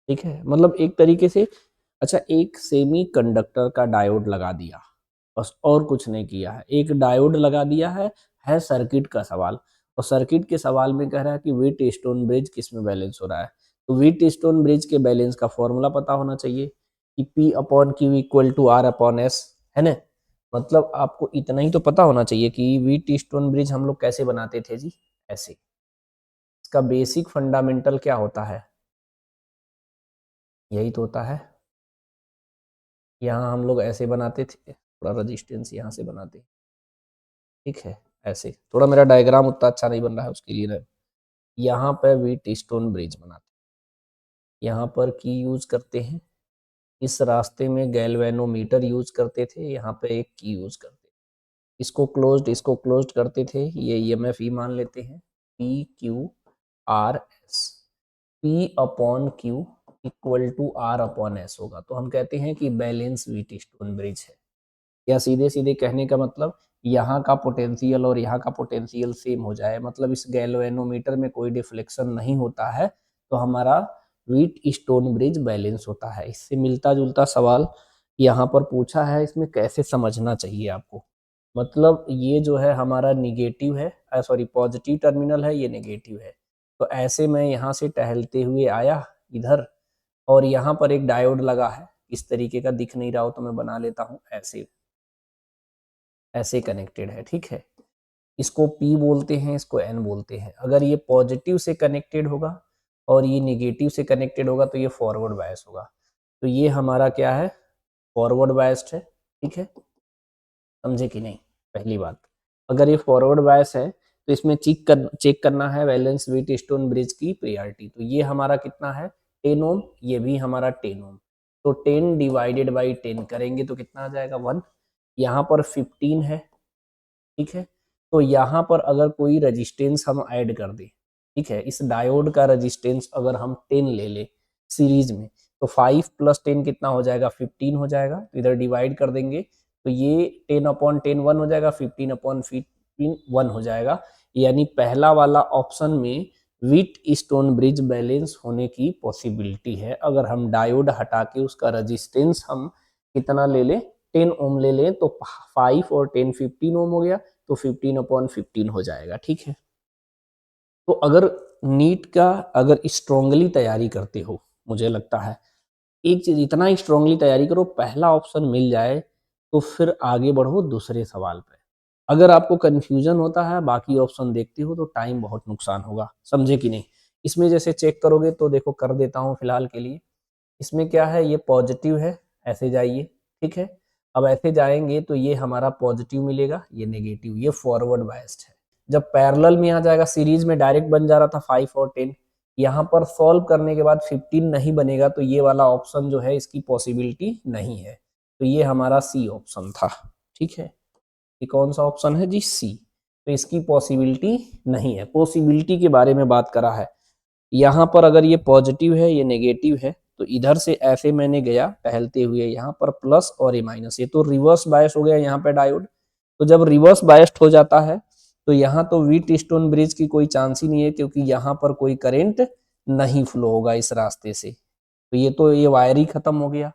ठीक है, मतलब एक तरीके से। अच्छा, एक सेमी कंडक्टर का डायोड लगा दिया, बस और कुछ नहीं किया है, एक डायोड लगा दिया है सर्किट का सवाल। और सर्किट के सवाल में कह रहा है कि व्हीट स्टोन ब्रिज किस में बैलेंस हो रहा है। तो व्हीट स्टोन ब्रिज के बैलेंस का फॉर्मूला पता होना चाहिए कि P upon Q equal to R upon S, है ना। मतलब आपको इतना ही तो पता होना चाहिए कि व्हीट स्टोन ब्रिज हम लोग कैसे बनाते थे जी, ऐसे। इसका बेसिक फंडामेंटल क्या होता है, यही तो होता है। यहाँ हम लोग ऐसे बनाते थे, थोड़ा रजिस्टेंस यहाँ से बनाते, ठीक है, ऐसे। थोड़ा मेरा डायग्राम उतना अच्छा नहीं बन रहा है, उसके लिए ना यहाँ पे व्हीट स्टोन ब्रिज बनाते, यहाँ पर की यूज करते हैं, इस रास्ते में गैल्वेनोमीटर यूज करते थे, यहाँ पे एक की यूज करते, इसको क्लोज्ड करते थे, ये ईएमएफ ई मान लेते हैं, P Q R S. P upon Q equal to R upon S होगा, तो हम कहते हैं कि बैलेंस व्हीट स्टोन ब्रिज है। या सीधे सीधे कहने का मतलब यहाँ का पोटेंशियल और यहाँ का पोटेंशियल सेम हो जाए, मतलब इस गैल्वेनोमीटर में कोई डिफ्लेक्शन नहीं होता है, तो हमारा व्हीट स्टोन ब्रिज बैलेंस होता है। इससे मिलता जुलता सवाल यहाँ पर पूछा है, इसमें कैसे समझना चाहिए आपको। मतलब ये जो है हमारा निगेटिव है, सॉरी पॉजिटिव टर्मिनल है, ये नेगेटिव है। तो ऐसे मैं यहाँ से टहलते हुए आया इधर, और यहाँ पर एक डायोड लगा है, इस तरीके का दिख नहीं रहा हो तो मैं बना लेता हूँ ऐसे, ऐसे कनेक्टेड है, ठीक है। इसको P बोलते हैं, इसको N बोलते हैं। अगर ये पॉजिटिव से कनेक्टेड होगा और ये निगेटिव से कनेक्टेड होगा तो ये फॉरवर्ड बायस होगा। तो ये हमारा क्या है, फॉरवर्ड बायस्ड है, ठीक है, समझे कि नहीं। पहली बात, अगर ये फॉरवर्ड बायस है तो इसमें चेक करना है वैलेंस व्हीट स्टोन ब्रिज की प्रियॉरिटी। तो ये हमारा कितना है 10 ओम, ये भी हमारा 10 ओम। तो 10 डिवाइडेड बाई 10 करेंगे तो कितना आ जाएगा 1। यहाँ पर 15 है, ठीक है। तो यहाँ पर अगर कोई रेजिस्टेंस हम ऐड कर दें, ठीक है, इस डायोड का रेजिस्टेंस अगर हम 10 ले ले सीरीज में, तो 5 प्लस 10 कितना हो जाएगा 15 हो जाएगा। तो इधर डिवाइड कर देंगे तो ये 10 अपॉन 10 1 हो जाएगा, 15 अपॉन 15 1 हो जाएगा। यानी पहला वाला ऑप्शन में व्हीट स्टोन ब्रिज बैलेंस होने की पॉसिबिलिटी है, अगर हम डायोड हटा के उसका रेजिस्टेंस हम कितना ले लें 10 ओम ले लें, तो 5 और 10 15 ओम हो गया, तो 15 अपॉन 15 हो जाएगा, ठीक है। तो अगर नीट का अगर स्ट्रांगली तैयारी करते हो, मुझे लगता है एक चीज इतना स्ट्रांगली तैयारी करो, पहला ऑप्शन मिल जाए तो फिर आगे बढ़ो दूसरे सवाल पे। अगर आपको कंफ्यूजन होता है बाकी ऑप्शन देखते हो तो टाइम बहुत नुकसान होगा, समझे कि नहीं। इसमें जैसे चेक करोगे तो देखो, कर देता हूँ फिलहाल के लिए। इसमें क्या है, ये पॉजिटिव है, ऐसे जाइए, ठीक है। अब ऐसे जाएंगे तो ये हमारा पॉजिटिव मिलेगा, ये नेगेटिव, ये फॉरवर्ड बायस्ड है। जब पैरेलल में आ जाएगा, सीरीज में डायरेक्ट बन जा रहा था 5 और 10, यहाँ पर सॉल्व करने के बाद 15 नहीं बनेगा, तो ये वाला ऑप्शन जो है इसकी पॉसिबिलिटी नहीं है। तो ये हमारा सी ऑप्शन था, ठीक है। ये कौन सा ऑप्शन है जी, सी। तो इसकी पॉसिबिलिटी नहीं है, पॉसिबिलिटी के बारे में बात करा है। यहाँ पर अगर ये पॉजिटिव है ये नेगेटिव है, तो इधर से ऐसे मैंने गया टहलते हुए, यहाँ पर प्लस और ये माइनस, ये तो रिवर्स बायस हो गया यहाँ पे डायोड। तो जब रिवर्स बायस्ड हो जाता है तो यहाँ तो व्हीट स्टोन ब्रिज की कोई चांस ही नहीं है, क्योंकि यहाँ पर कोई करंट नहीं फ्लो होगा इस रास्ते से। तो ये वायर ही खत्म हो गया,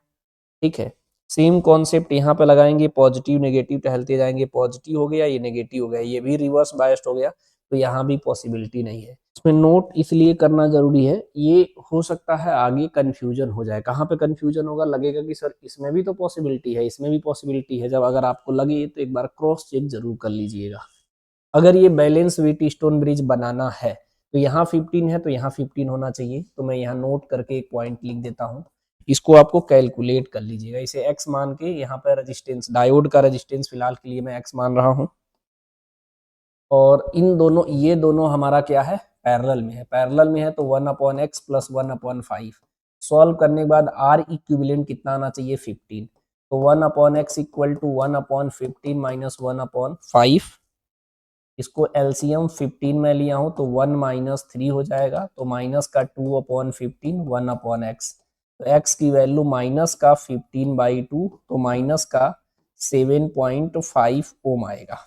ठीक है। सेम कॉन्सेप्ट यहाँ पे लगाएंगे, पॉजिटिव नेगेटिव टहलते जाएंगे, पॉजिटिव हो गया, ये नेगेटिव हो गया, ये भी रिवर्स बायस्ड हो गया, तो यहाँ भी पॉसिबिलिटी नहीं है। इसमें नोट इसलिए करना जरूरी है, ये हो सकता है आगे कंफ्यूजन हो जाए। कहाँ पे कंफ्यूजन होगा, लगेगा कि सर इसमें भी तो पॉसिबिलिटी है, इसमें भी पॉसिबिलिटी है। जब अगर आपको लगे तो एक बार क्रॉस चेक जरूर कर लीजिएगा। अगर ये बैलेंस व्हीट स्टोन ब्रिज बनाना है तो यहाँ 15 है तो यहाँ 15 होना चाहिए, तो मैं यहाँ नोट करके एक पॉइंट लिख देता हूँ। इसको आपको कैलकुलेट कर लीजिएगा, इसे x मान के, यहाँ पर रेजिस्टेंस डायोड का रेजिस्टेंस फिलहाल के लिए मैं x मान रहा हूँ। और इन दोनों, ये दोनों हमारा क्या है, पैरेलल में है। पैरेलल में है तो 1 upon x plus 1 upon 5। Solve करने के बाद आर इक्विवेलेंट कितना आना चाहिए 15। तो 1 upon X equal to 1 upon 15 minus 1 upon 5। इसको एलसीएम 15 में लिया हूं तो 1 माइनस 3 हो जाएगा, तो माइनस का 2 अपॉन 15 1 अपॉन एक्स। तो एक्स की वैल्यू माइनस का 15/2, तो माइनस का 7.5 ओम आएगा।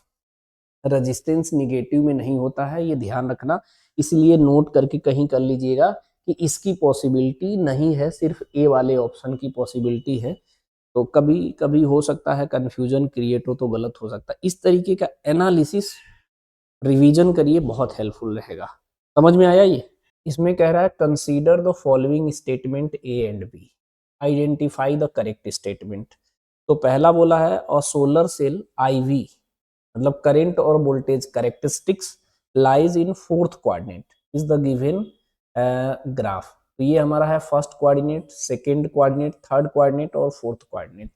रेजिस्टेंस निगेटिव में नहीं होता है, ये ध्यान रखना, इसलिए नोट करके कहीं कर लीजिएगा कि इसकी पॉसिबिलिटी नहीं है, सिर्फ ए वाले ऑप्शन की पॉसिबिलिटी है। तो कभी कभी हो सकता है कंफ्यूजन क्रिएट हो तो गलत हो सकता है। इस तरीके का एनालिसिस रिवीजन करिए, बहुत हेल्पफुल रहेगा। समझ में आया ये? इसमें कह रहा है consider the following statement A and B, identify the correct statement. तो पहला बोला है अ सोलर सेल IV, मतलब करंट और voltage characteristics lies in fourth coordinate is the given graph. तो ये हमारा है first coordinate, second coordinate, third coordinate और फोर्थ कोऑर्डिनेट।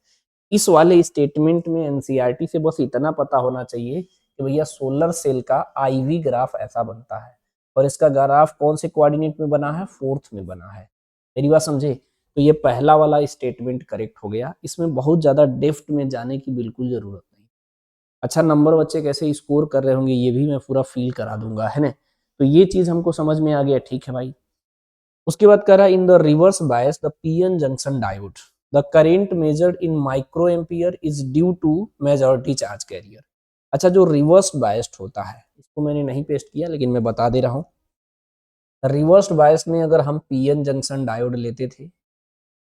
इस वाले स्टेटमेंट में एनसीईआरटी से बस इतना पता होना चाहिए कि भैया सोलर सेल का IV ग्राफ ऐसा बनता है और इसका ग्राफ कौन से कोऑर्डिनेट में बना है, फोर्थ में बना है। मेरी बात समझे? तो ये पहला वाला स्टेटमेंट करेक्ट हो गया। इसमें बहुत ज्यादा डेप्थ में जाने की बिल्कुल जरूरत नहीं। अच्छा, नंबर बच्चे कैसे स्कोर कर रहे होंगे ये भी मैं पूरा फील करा दूंगा, है ना? तो ये चीज हमको समझ में आ गया, ठीक है भाई। उसके बाद कह रहा है in the reverse bias the PN junction diode the current measured in micro ampere is due to majority charge carrier. अच्छा, जो रिवर्स बायस्ड होता है, इसको मैंने नहीं पेस्ट किया लेकिन मैं बता दे रहा हूँ। रिवर्स बायस में अगर हम पीएन जंक्शन डायोड लेते थे,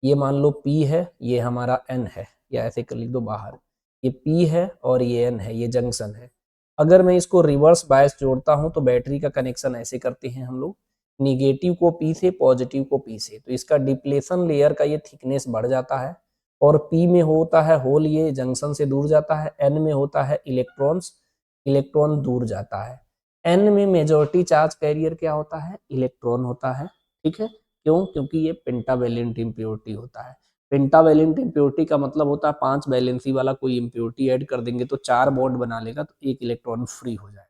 ये मान लो P है, ये हमारा N है, या ऐसे कर लिख दो बाहर, ये P है और ये N है, ये जंक्शन है। अगर मैं इसको रिवर्स बायस जोड़ता हूं तो बैटरी का कनेक्शन ऐसे करते हैं हम लोग, निगेटिव को P से, पॉजिटिव को P से। तो इसका डिप्लेशन लेयर का ये थिकनेस बढ़ जाता है और P में होता है होल, ये जंक्शन से दूर जाता है। N में होता है इलेक्ट्रॉन्स, इलेक्ट्रॉन दूर जाता है। N में मेजॉरिटी चार्ज कैरियर क्या होता है, इलेक्ट्रॉन होता है, ठीक है। क्यों? क्योंकि ये पेंटावेलेंट इम्प्योरिटी होता है। पेंटावेलेंट इम्प्योरिटी का मतलब होता है 5 वैलेंसी वाला कोई इम्प्योरिटी ऐड कर देंगे तो 4 बॉन्ड बना लेगा, तो एक इलेक्ट्रॉन फ्री हो जाएगा।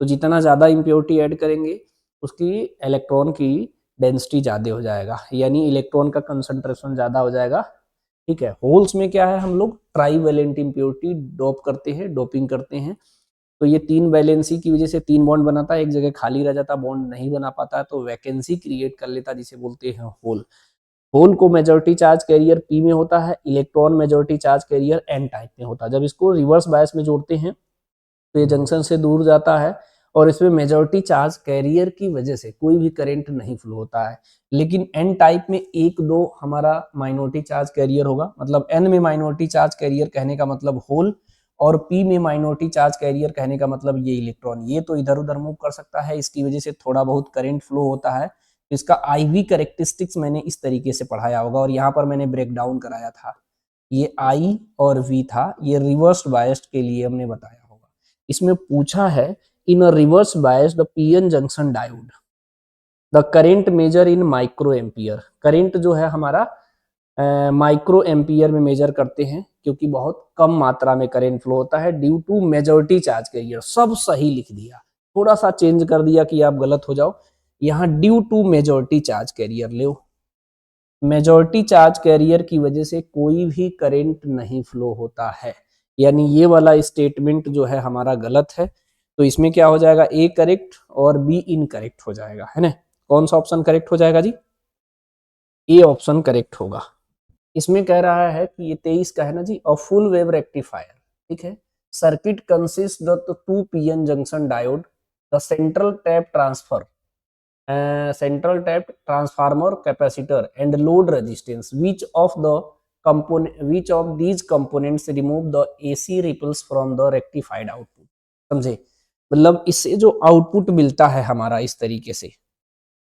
तो जितना ज्यादा इम्प्योरिटी ऐड करेंगे उसकी इलेक्ट्रॉन की डेंसिटी ज्यादा हो जाएगा, यानी इलेक्ट्रॉन का कंसंट्रेशन ज्यादा हो जाएगा, ठीक है। होल्स में क्या है, हम लोग ट्राई वैलेंट इम्प्योरिटी डोप करते हैं, डोपिंग करते हैं। तो ये 3 वैलेंसी की वजह से 3 बॉन्ड बनाता है, एक जगह खाली रह जाता, बॉन्ड नहीं बना पाता, तो वैकेंसी क्रिएट कर लेता, जिसे बोलते हैं होल। होल को मेजॉरिटी चार्ज कैरियर P में होता है, electron majority charge career N type में होता है। जब इसको रिवर्स बायस में जोड़ते हैं तो ये जंक्शन से दूर जाता है और इसमें मेजॉरिटी चार्ज कैरियर की वजह से कोई भी करंट नहीं फ्लो होता है। लेकिन N टाइप में 1-2 हमारा माइनॉरिटी चार्ज कैरियर होगा, मतलब N में माइनॉरिटी चार्ज कैरियर कहने का मतलब होल, और P में माइनॉरिटी चार्ज कैरियर कहने का मतलब ये इलेक्ट्रॉन। ये तो इधर उधर मूव कर सकता है, इसकी वजह से थोड़ा बहुत करंट फ्लो होता है। इसका IV कैरेक्टरिस्टिक्स मैंने इस तरीके से पढ़ाया होगा और यहाँ पर मैंने ब्रेक डाउन कराया था। ये I और V था, ये रिवर्स बायस्ड के लिए हमने बताया होगा। इसमें पूछा है in a reverse bias the PN junction diode the current measure in micro ampere. Current जो है हमारा माइक्रो एम्पियर में मेजर करते हैं, क्योंकि बहुत कम मात्रा में करंट फ्लो होता है due to majority charge carrier. सब सही लिख दिया, थोड़ा सा चेंज कर दिया कि आप गलत हो जाओ। यहाँ due to majority charge carrier ले, मेजॉरिटी चार्ज कैरियर की वजह से कोई भी करंट नहीं फ्लो होता है, यानी ये वाला स्टेटमेंट जो है हमारा गलत है। तो इसमें क्या हो जाएगा, A करेक्ट और B इनकरेक्ट हो जाएगा, है ना। कौन सा ऑप्शन करेक्ट हो जाएगा जी, A ऑप्शन करेक्ट होगा। इसमें कह रहा है कि ये 23 का है ना जी, अ फुल वेव रेक्टिफायर, ठीक है। Circuit consist the 2 PN junction diode, the central tap transfer, central tap transformer capacitor and load resistance, which of these components remove the AC ripples from the rectified output। समझे? मतलब इससे जो output मिलता है हमारा इस तरीके से,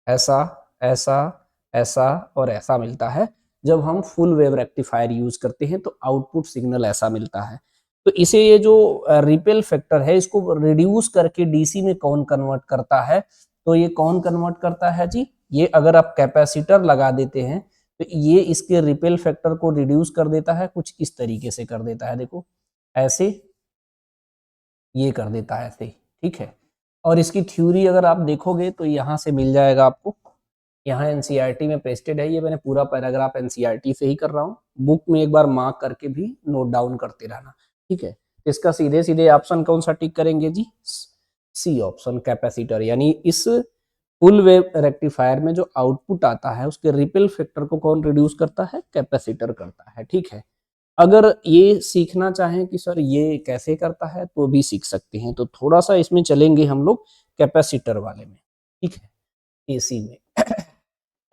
ऐसा ऐसा ऐसा और ऐसा मिलता है। जब हम फुल वेव रेक्टिफायर यूज करते हैं तो आउटपुट सिग्नल ऐसा मिलता है। तो इसे ये जो रिपेल फैक्टर है इसको रिड्यूस करके डीसी में कौन कन्वर्ट करता है, तो ये कौन कन्वर्ट करता है जी, ये अगर आप कैपेसिटर लगा देते हैं तो ये इसके रिपेल फैक्टर को रिड्यूस कर देता है, कुछ इस तरीके से कर देता है, देखो ऐसे ये कर देता है ऐसे, ठीक है। और इसकी थ्योरी अगर आप देखोगे तो यहाँ से मिल जाएगा आपको, यहाँ एनसीईआरटी में पेस्टेड है, ये मैंने पूरा पैराग्राफ एनसीईआरटी से ही कर रहा हूँ, बुक में एक बार मार्क करके भी नोट डाउन करते रहना, ठीक है। इसका सीधे सीधे ऑप्शन कौन सा टिक करेंगे जी, C ऑप्शन कैपेसिटर। यानी इस फुल वेव रेक्टिफायर में जो आउटपुट आता है उसके रिपेल फैक्टर को कौन रिड्यूस करता है, कैपेसिटर करता है, ठीक है। अगर ये सीखना चाहें कि सर ये कैसे करता है तो भी सीख सकते हैं, तो थोड़ा सा इसमें चलेंगे हम लोग कैपेसिटर वाले में, ठीक है, AC में।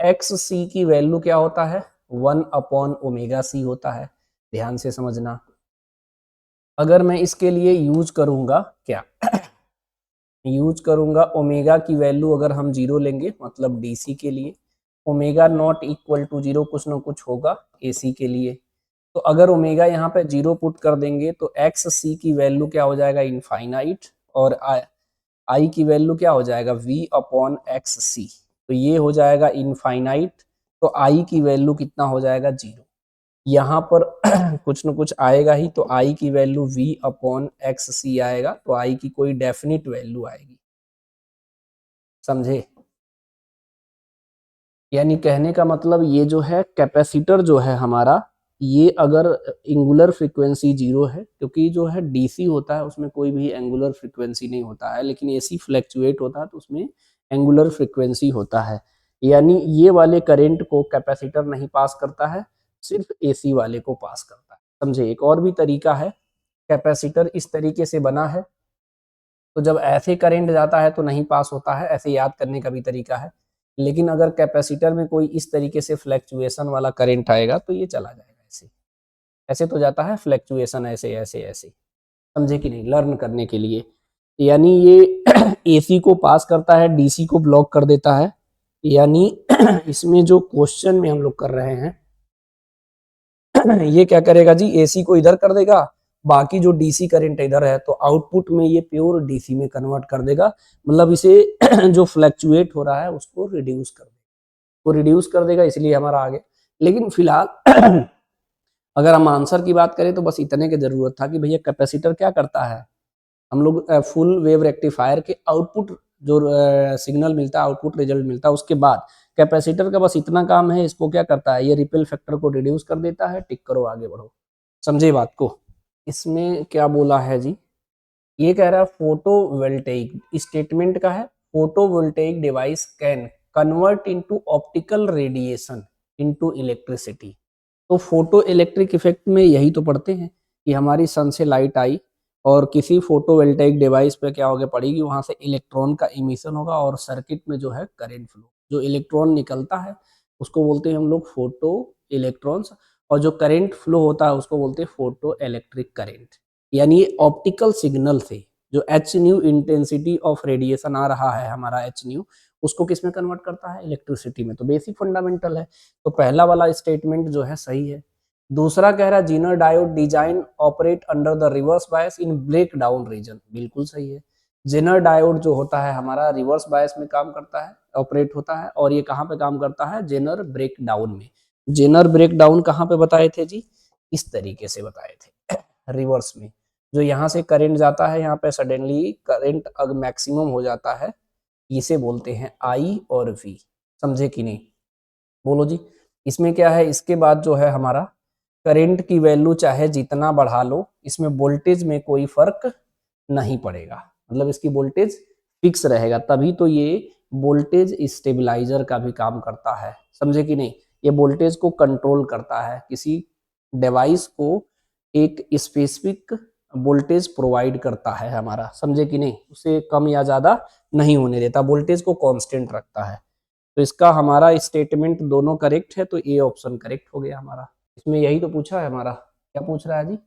एक्स सी की वैल्यू क्या होता है, 1/ओमेगा सी होता है। ध्यान से समझना। अगर मैं इसके लिए यूज करूंगा क्या यूज करूंगा ओमेगा की वैल्यू, अगर हम जीरो लेंगे मतलब डीसी के लिए, omega not equal to zero कुछ ना कुछ होगा एसी के लिए। तो अगर ओमेगा यहाँ पे जीरो पुट कर देंगे तो एक्स सी की वैल्यू क्या हो जाएगा, इनफाइनाइट, और आई की वैल्यू क्या हो जाएगा, वी अपॉन एक्स सी। तो ये हो जाएगा इनफाइनाइट, तो आई की वैल्यू कितना हो जाएगा, जीरो। यहाँ पर कुछ न कुछ आएगा ही, तो आई की वैल्यू v अपॉन एक्स सी आएगा, तो आई की कोई डेफिनिट वैल्यू आएगी। समझे? यानी कहने का मतलब ये जो है कैपेसिटर जो है हमारा, ये अगर एंगुलर फ्रीक्वेंसी जीरो है, क्योंकि जो है डीसी होता है उसमें कोई भी एंगुलर फ्रीक्वेंसी नहीं होता है, लेकिन एसी फ्लैक्चुएट होता है तो उसमें एंगुलर फ्रीक्वेंसी होता है। यानी ये वाले करंट को कैपेसिटर नहीं पास करता है, सिर्फ एसी वाले को पास करता है। समझे? एक और भी तरीका है, कैपेसिटर इस तरीके से बना है, तो जब ऐसे करंट जाता है तो नहीं पास होता है, ऐसे याद करने का भी तरीका है। लेकिन अगर कैपेसिटर में कोई इस तरीके से फ्लैक्चुएशन वाला करंट आएगा तो ये चला जाएगा ऐसे। ऐसे तो जाता है फ्लैक्चुएशन, ऐसे ऐसे ऐसे। समझे कि नहीं? लर्न करने के लिए। यानी ये एसी को पास करता है, डीसी को ब्लॉक कर देता है। यानी इसमें जो क्वेश्चन में हम लोग कर रहे हैं ये क्या करेगा जी, एसी को इधर कर देगा, बाकी जो डीसी करंट इधर है तो आउटपुट में ये प्योर डीसी में कन्वर्ट कर देगा। मतलब इसे जो फ्लैक्चुएट हो रहा है उसको रिड्यूस कर देगा, वो रिड्यूस कर देगा, इसलिए हमारा आगे। लेकिन फिलहाल अगर हम आंसर की बात करें तो बस इतने की जरूरत था कि भैया कैपेसिटर क्या करता है, हम लोग फुल वेव रेक्टिफायर के आउटपुट जो सिग्नल मिलता है, आउटपुट रिजल्ट मिलता है, उसके बाद कैपेसिटर का बस इतना काम है, इसको क्या करता है, ये रिपेल फैक्टर को रिड्यूस कर देता है। टिक करो, आगे बढ़ो। समझे बात को? इसमें क्या बोला है जी, ये कह रहा है फोटोवोल्टेइक, स्टेटमेंट का है, photovoltaic device can convert into optical radiation into electricity. तो फोटो इलेक्ट्रिक इफेक्ट में यही तो पढ़ते हैं कि हमारी सन से लाइट आई और किसी फोटोवोल्टेइक डिवाइस पे क्या होगा, पड़ेगी, वहां से इलेक्ट्रॉन का इमिशन होगा और सर्किट में जो है करंट फ्लो, जो इलेक्ट्रॉन निकलता है उसको बोलते हैं हम लोग फोटो इलेक्ट्रॉन्स, और जो करंट फ्लो होता है उसको बोलते हैं फोटो इलेक्ट्रिक करंट। यानी ऑप्टिकल सिग्नल से जो each new intensity of radiation आ रहा है हमारा, एच न्यू, उसको किस में कन्वर्ट करता है, इलेक्ट्रिसिटी में। तो बेसिक फंडामेंटल है, तो पहला वाला स्टेटमेंट जो है सही है। दूसरा कह रहा है Zener diode design operate under the reverse bias in breakdown region, बिल्कुल सही है। जेनर डायोड जो होता है हमारा रिवर्स बायस में काम करता है, ऑपरेट होता है, और ये कहाँ पे काम करता है, जेनर ब्रेक डाउन में। जेनर ब्रेक डाउन कहाँ पे बताए थे जी, इस तरीके से बताए थे रिवर्स में। जो यहाँ से करंट जाता है, यहाँ पे सडनली करंट अगर मैक्सिमम हो जाता है, इसे बोलते हैं आई और वी। समझे कि नहीं? बोलो जी। इसमें क्या है, इसके बाद जो है हमारा करंट की वैल्यू चाहे जितना बढ़ा लो, इसमें वोल्टेज में कोई फर्क नहीं पड़ेगा, मतलब इसकी वोल्टेज फिक्स रहेगा, तभी तो ये वोल्टेज स्टेबलाइजर का भी काम करता है। समझे कि नहीं? ये वोल्टेज को कंट्रोल करता है, किसी डिवाइस को एक स्पेसिफिक वोल्टेज प्रोवाइड करता है हमारा। समझे कि नहीं? उसे कम या ज्यादा नहीं होने देता, वोल्टेज को कांस्टेंट रखता है। तो इसका हमारा स्टेटमेंट दोनों करेक्ट है, तो ए ऑप्शन करेक्ट हो गया हमारा। इसमें यही तो पूछा है हमारा। क्या पूछ रहा है जी,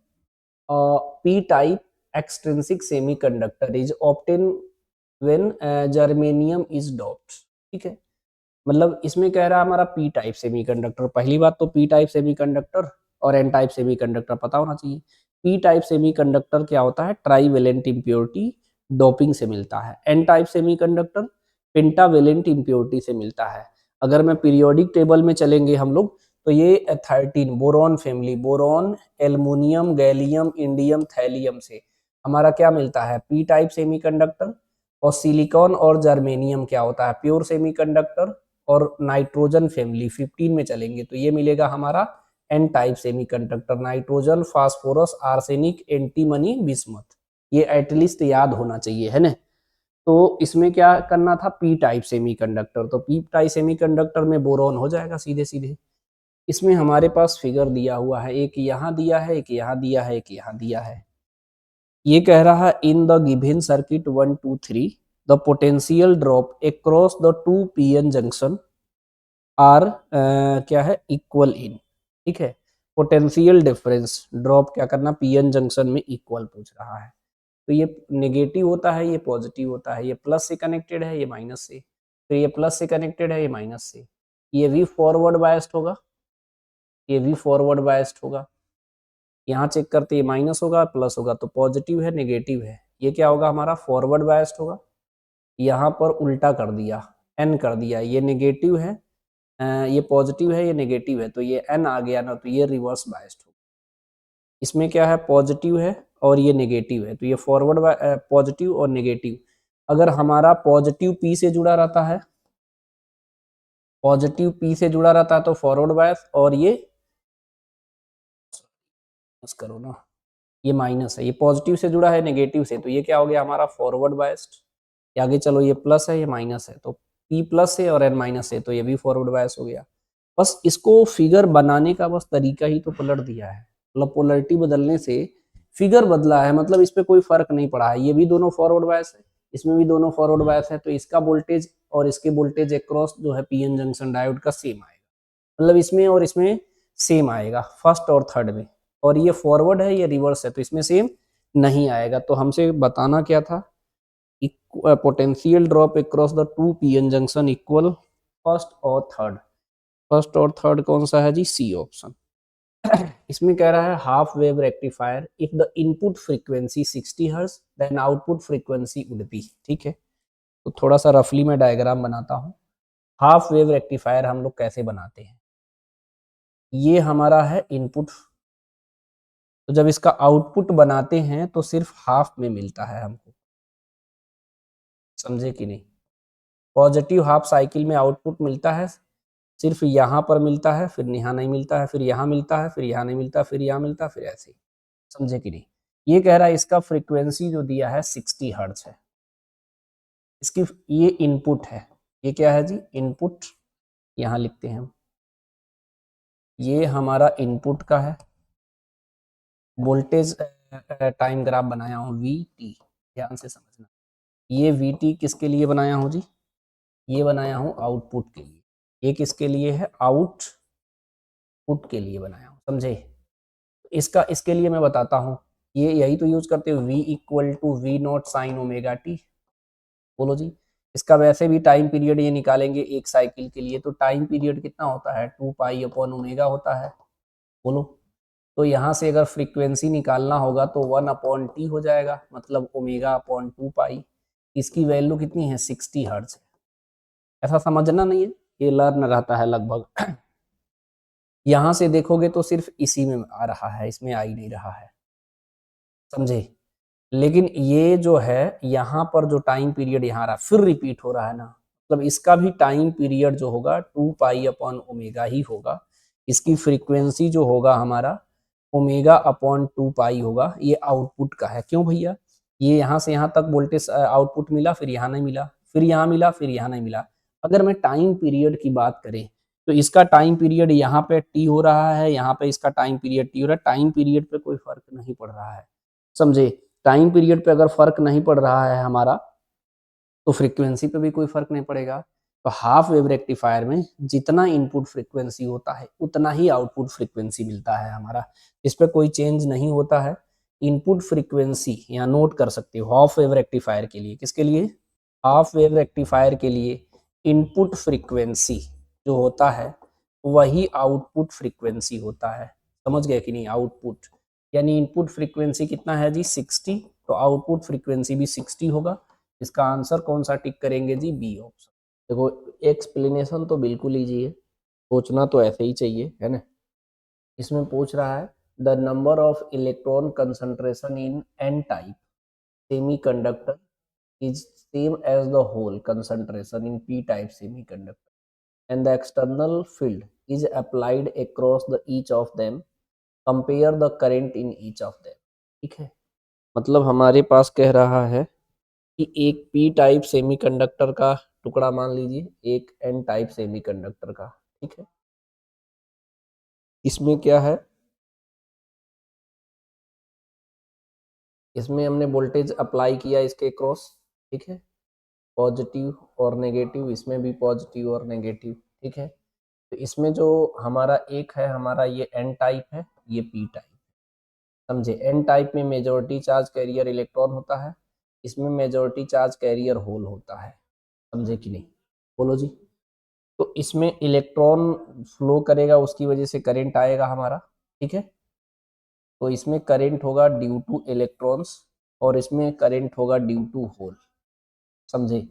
P type extrinsic semiconductor is obtain when germanium is doped. ठीक है, मतलब इसमें कह रहा है हमारा पी टाइप सेमीकंडक्टर। पहली बात तो पी टाइप सेमीकंडक्टर और एन टाइप सेमीकंडक्टर पता होना चाहिए। पी टाइप सेमीकंडक्टर क्या होता है, ट्राईवेलेंट इम्प्योरिटी डोपिंग से मिलता है। N type semiconductor pentavalent impurity से मिलता है। अगर मैं पीरियोडिक टेबल में चलेंगे हम लोग, तो ये 13 boron family, boron, aluminium, gallium, indium, thallium से हमारा क्या मिलता है, पी टाइप सेमीकंडक्टर। और सिलिकॉन और जर्मेनियम क्या होता है, प्योर सेमीकंडक्टर। और नाइट्रोजन फैमिली 15 में चलेंगे तो ये मिलेगा हमारा N type semiconductor, nitrogen, phosphorus, arsenic, antimony, bismuth. ये एटलीस्ट याद होना चाहिए, है ना? तो इसमें क्या करना था, पी टाइप सेमीकंडक्टर, तो पी टाइप सेमीकंडक्टर में बोरॉन हो जाएगा सीधे सीधे। इसमें हमारे पास फिगर दिया हुआ है, एक यहाँ दिया है, एक यहाँ दिया है, एक यहाँ दिया है। ये कह रहा है in the given circuit 1 2 3 the potential drop across the 2 PN junction are क्या है, इक्वल इन, ठीक है। पोटेंशियल डिफरेंस ड्रॉप क्या करना, पीएन जंक्शन में इक्वल पूछ रहा है। तो ये नेगेटिव होता है, ये पॉजिटिव होता है, ये प्लस से कनेक्टेड है, ये माइनस से, फिर ये प्लस से कनेक्टेड है, ये माइनस से। ये भी फॉरवर्ड बायस्ड होगा, ये भी फॉरवर्ड बायस्ड होगा। यहाँ चेक करते ये माइनस होगा प्लस होगा, तो पॉजिटिव है नेगेटिव है, ये क्या होगा हमारा फॉरवर्ड बायस्ड होगा। यहाँ पर उल्टा कर दिया, एन कर दिया, ये नेगेटिव है, ये पॉजिटिव है, ये नेगेटिव है, तो ये एन आ गया ना, तो ये रिवर्स बायस्ड होगा। इसमें क्या है, पॉजिटिव है और ये नेगेटिव है, तो ये फॉरवर्ड पॉजिटिव और नेगेटिव। अगर हमारा पॉजिटिव पी से जुड़ा रहता है, पॉजिटिव पी से जुड़ा रहता है तो फॉरवर्ड बायस, और ये करो ना, ये माइनस है, ये पॉजिटिव से जुड़ा है नेगेटिव से, तो ये क्या हो गया हमारा फॉरवर्ड बायस्ड। आगे चलो, ये प्लस है ये माइनस है, तो पी प्लस है और एन माइनस है, तो ये भी फॉरवर्ड बायस हो गया। बस इसको फिगर बनाने का बस तरीका ही तो पलट दिया है, मतलब पोलरिटी बदलने से फिगर बदला है, मतलब इस पे कोई फर्क नहीं पड़ा है। ये भी दोनों फॉरवर्ड बायस है, इसमें भी दोनों फॉरवर्ड बायस है, तो इसका वोल्टेज और इसके वोल्टेज अक्रॉस जो है पीएन जंक्शन डायोड का सेम आएगा, मतलब इसमें और इसमें सेम आएगा फर्स्ट और थर्ड में। और ये फॉरवर्ड है ये रिवर्स है, तो इसमें सेम नहीं आएगा। तो हमसे बताना क्या था, potential drop across the two PN junction equal first और थर्ड। फर्स्ट और थर्ड कौन सा है जी, सी ऑप्शन। इसमें कह रहा है half wave rectifier if the input frequency 60 hertz then output frequency would be, ठीक है। तो थोड़ा सा रफली मैं डायग्राम बनाता हूँ। हाफ वेव रेक्टिफायर हम लोग कैसे बनाते हैं, ये हमारा है इनपुट, तो जब इसका आउटपुट बनाते हैं तो सिर्फ हाफ में मिलता है हमको, समझे कि नहीं। पॉजिटिव हाफ साइकिल में आउटपुट मिलता है, सिर्फ यहाँ पर मिलता है, फिर यहाँ नहीं मिलता है, फिर यहाँ मिलता है, फिर यहाँ नहीं मिलता, फिर यहाँ मिलता है, फिर ऐसे ही, समझे कि नहीं। ये कह रहा है इसका फ्रीक्वेंसी जो दिया है 60 हर्ट्ज है, इसकी ये इनपुट है, ये क्या है जी इनपुट, यहाँ लिखते हैं हम, ये हमारा इनपुट का है। वोल्टेज टाइम ग्राफ बनाया हूँ वी टी, ध्यान से समझना। ये वी टी किसके लिए बनाया हूँ जी, ये बनाया हूँ आउटपुट के लिए, ये किसके लिए है, आउटपुट के लिए बनाया हूँ, समझे। इसका इसके लिए मैं बताता हूँ, ये यही तो यूज करते हो, v equal to V naught sine omega T. बोलो जी, इसका वैसे भी टाइम पीरियड ये निकालेंगे एक साइकिल के लिए, तो टाइम पीरियड कितना होता है 2 पाई अपॉन ओमेगा होता है। बोलो, तो यहाँ से अगर फ्रीक्वेंसी निकालना होगा तो 1 अपॉन टी हो जाएगा, मतलब ओमेगा अपॉन 2 पाई। इसकी वैल्यू कितनी है 60 हर्ट्ज। ऐसा समझना नहीं है, ये लर्न रहता है लगभग। यहाँ से देखोगे तो सिर्फ इसी में आ रहा है, इसमें आ ही नहीं रहा है, समझे। लेकिन ये जो है यहाँ पर जो टाइम पीरियड यहाँ रहा फिर रिपीट हो रहा है ना, मतलब इसका भी टाइम पीरियड जो होगा 2 पाई अपॉन ओमेगा ही होगा। इसकी फ्रीक्वेंसी जो होगा हमारा ओमेगा अपॉन 2 पाई होगा, ये आउटपुट का है। क्यों भैया, ये यहाँ से यहाँ तक वोल्टेज आउटपुट मिला, फिर यहाँ नहीं मिला, फिर यहाँ मिला, फिर यहाँ नहीं मिला। अगर मैं टाइम पीरियड की बात करें तो इसका टाइम पीरियड यहाँ पे टी हो रहा है, यहाँ पे इसका टाइम पीरियड टी हो रहा है, टाइम पीरियड पे कोई फर्क नहीं पड़ रहा है, समझे। टाइम पीरियड पे अगर फर्क नहीं पड़ रहा है हमारा, तो फ्रीक्वेंसी पे भी कोई फर्क नहीं पड़ेगा। तो हाफ वेव रेक्टिफायर में जितना इनपुट फ्रीक्वेंसी होता है उतना ही आउटपुट फ्रीक्वेंसी मिलता है हमारा, इस पर कोई चेंज नहीं होता है। इनपुट फ्रीक्वेंसी यहाँ नोट कर सकते हो हाफ वेव रेक्टिफायर के लिए, किसके लिए, हाफ वेव रेक्टिफायर के लिए इनपुट फ्रीक्वेंसी जो होता है वही आउटपुट फ्रीक्वेंसी होता है, समझ गए कि नहीं। आउटपुट यानी इनपुट फ्रीक्वेंसी कितना है जी 60, तो आउटपुट फ्रीक्वेंसी भी 60 होगा। इसका आंसर कौन सा टिक करेंगे जी, बी ऑप्शन। देखो एक्सप्लेनेशन तो बिल्कुल ईजी है, सोचना तो ऐसे ही चाहिए, है ना। इसमें पूछ रहा है the number of electron concentration in N type semiconductor is same as the hole concentration in p-type semiconductor and the external field is applied across the each of them, compare the current in each of them, ठीक है। मतलब हमारे पास कह रहा है कि एक P type semiconductor का टुकड़ा मान लीजिए, एक एन टाइप सेमीकंडक्टर का, ठीक है। इसमें क्या है, इसमें हमने वोल्टेज अप्लाई किया इसके क्रॉस, ठीक है, पॉजिटिव और नेगेटिव, इसमें भी पॉजिटिव और नेगेटिव, ठीक है। तो इसमें जो हमारा एक है, हमारा ये एन टाइप है, ये पी टाइप, समझे। एन टाइप में मेजॉरिटी चार्ज कैरियर इलेक्ट्रॉन होता है, इसमें मेजॉरिटी चार्ज कैरियर होल होता है, समझे कि नहीं, बोलो जी। तो इसमें इलेक्ट्रॉन फ्लो करेगा, उसकी वजह से करंट आएगा हमारा, ठीक है। तो इसमें करंट होगा ड्यू टू इलेक्ट्रॉन्स और इसमें करंट होगा ड्यू टू होल, समझे।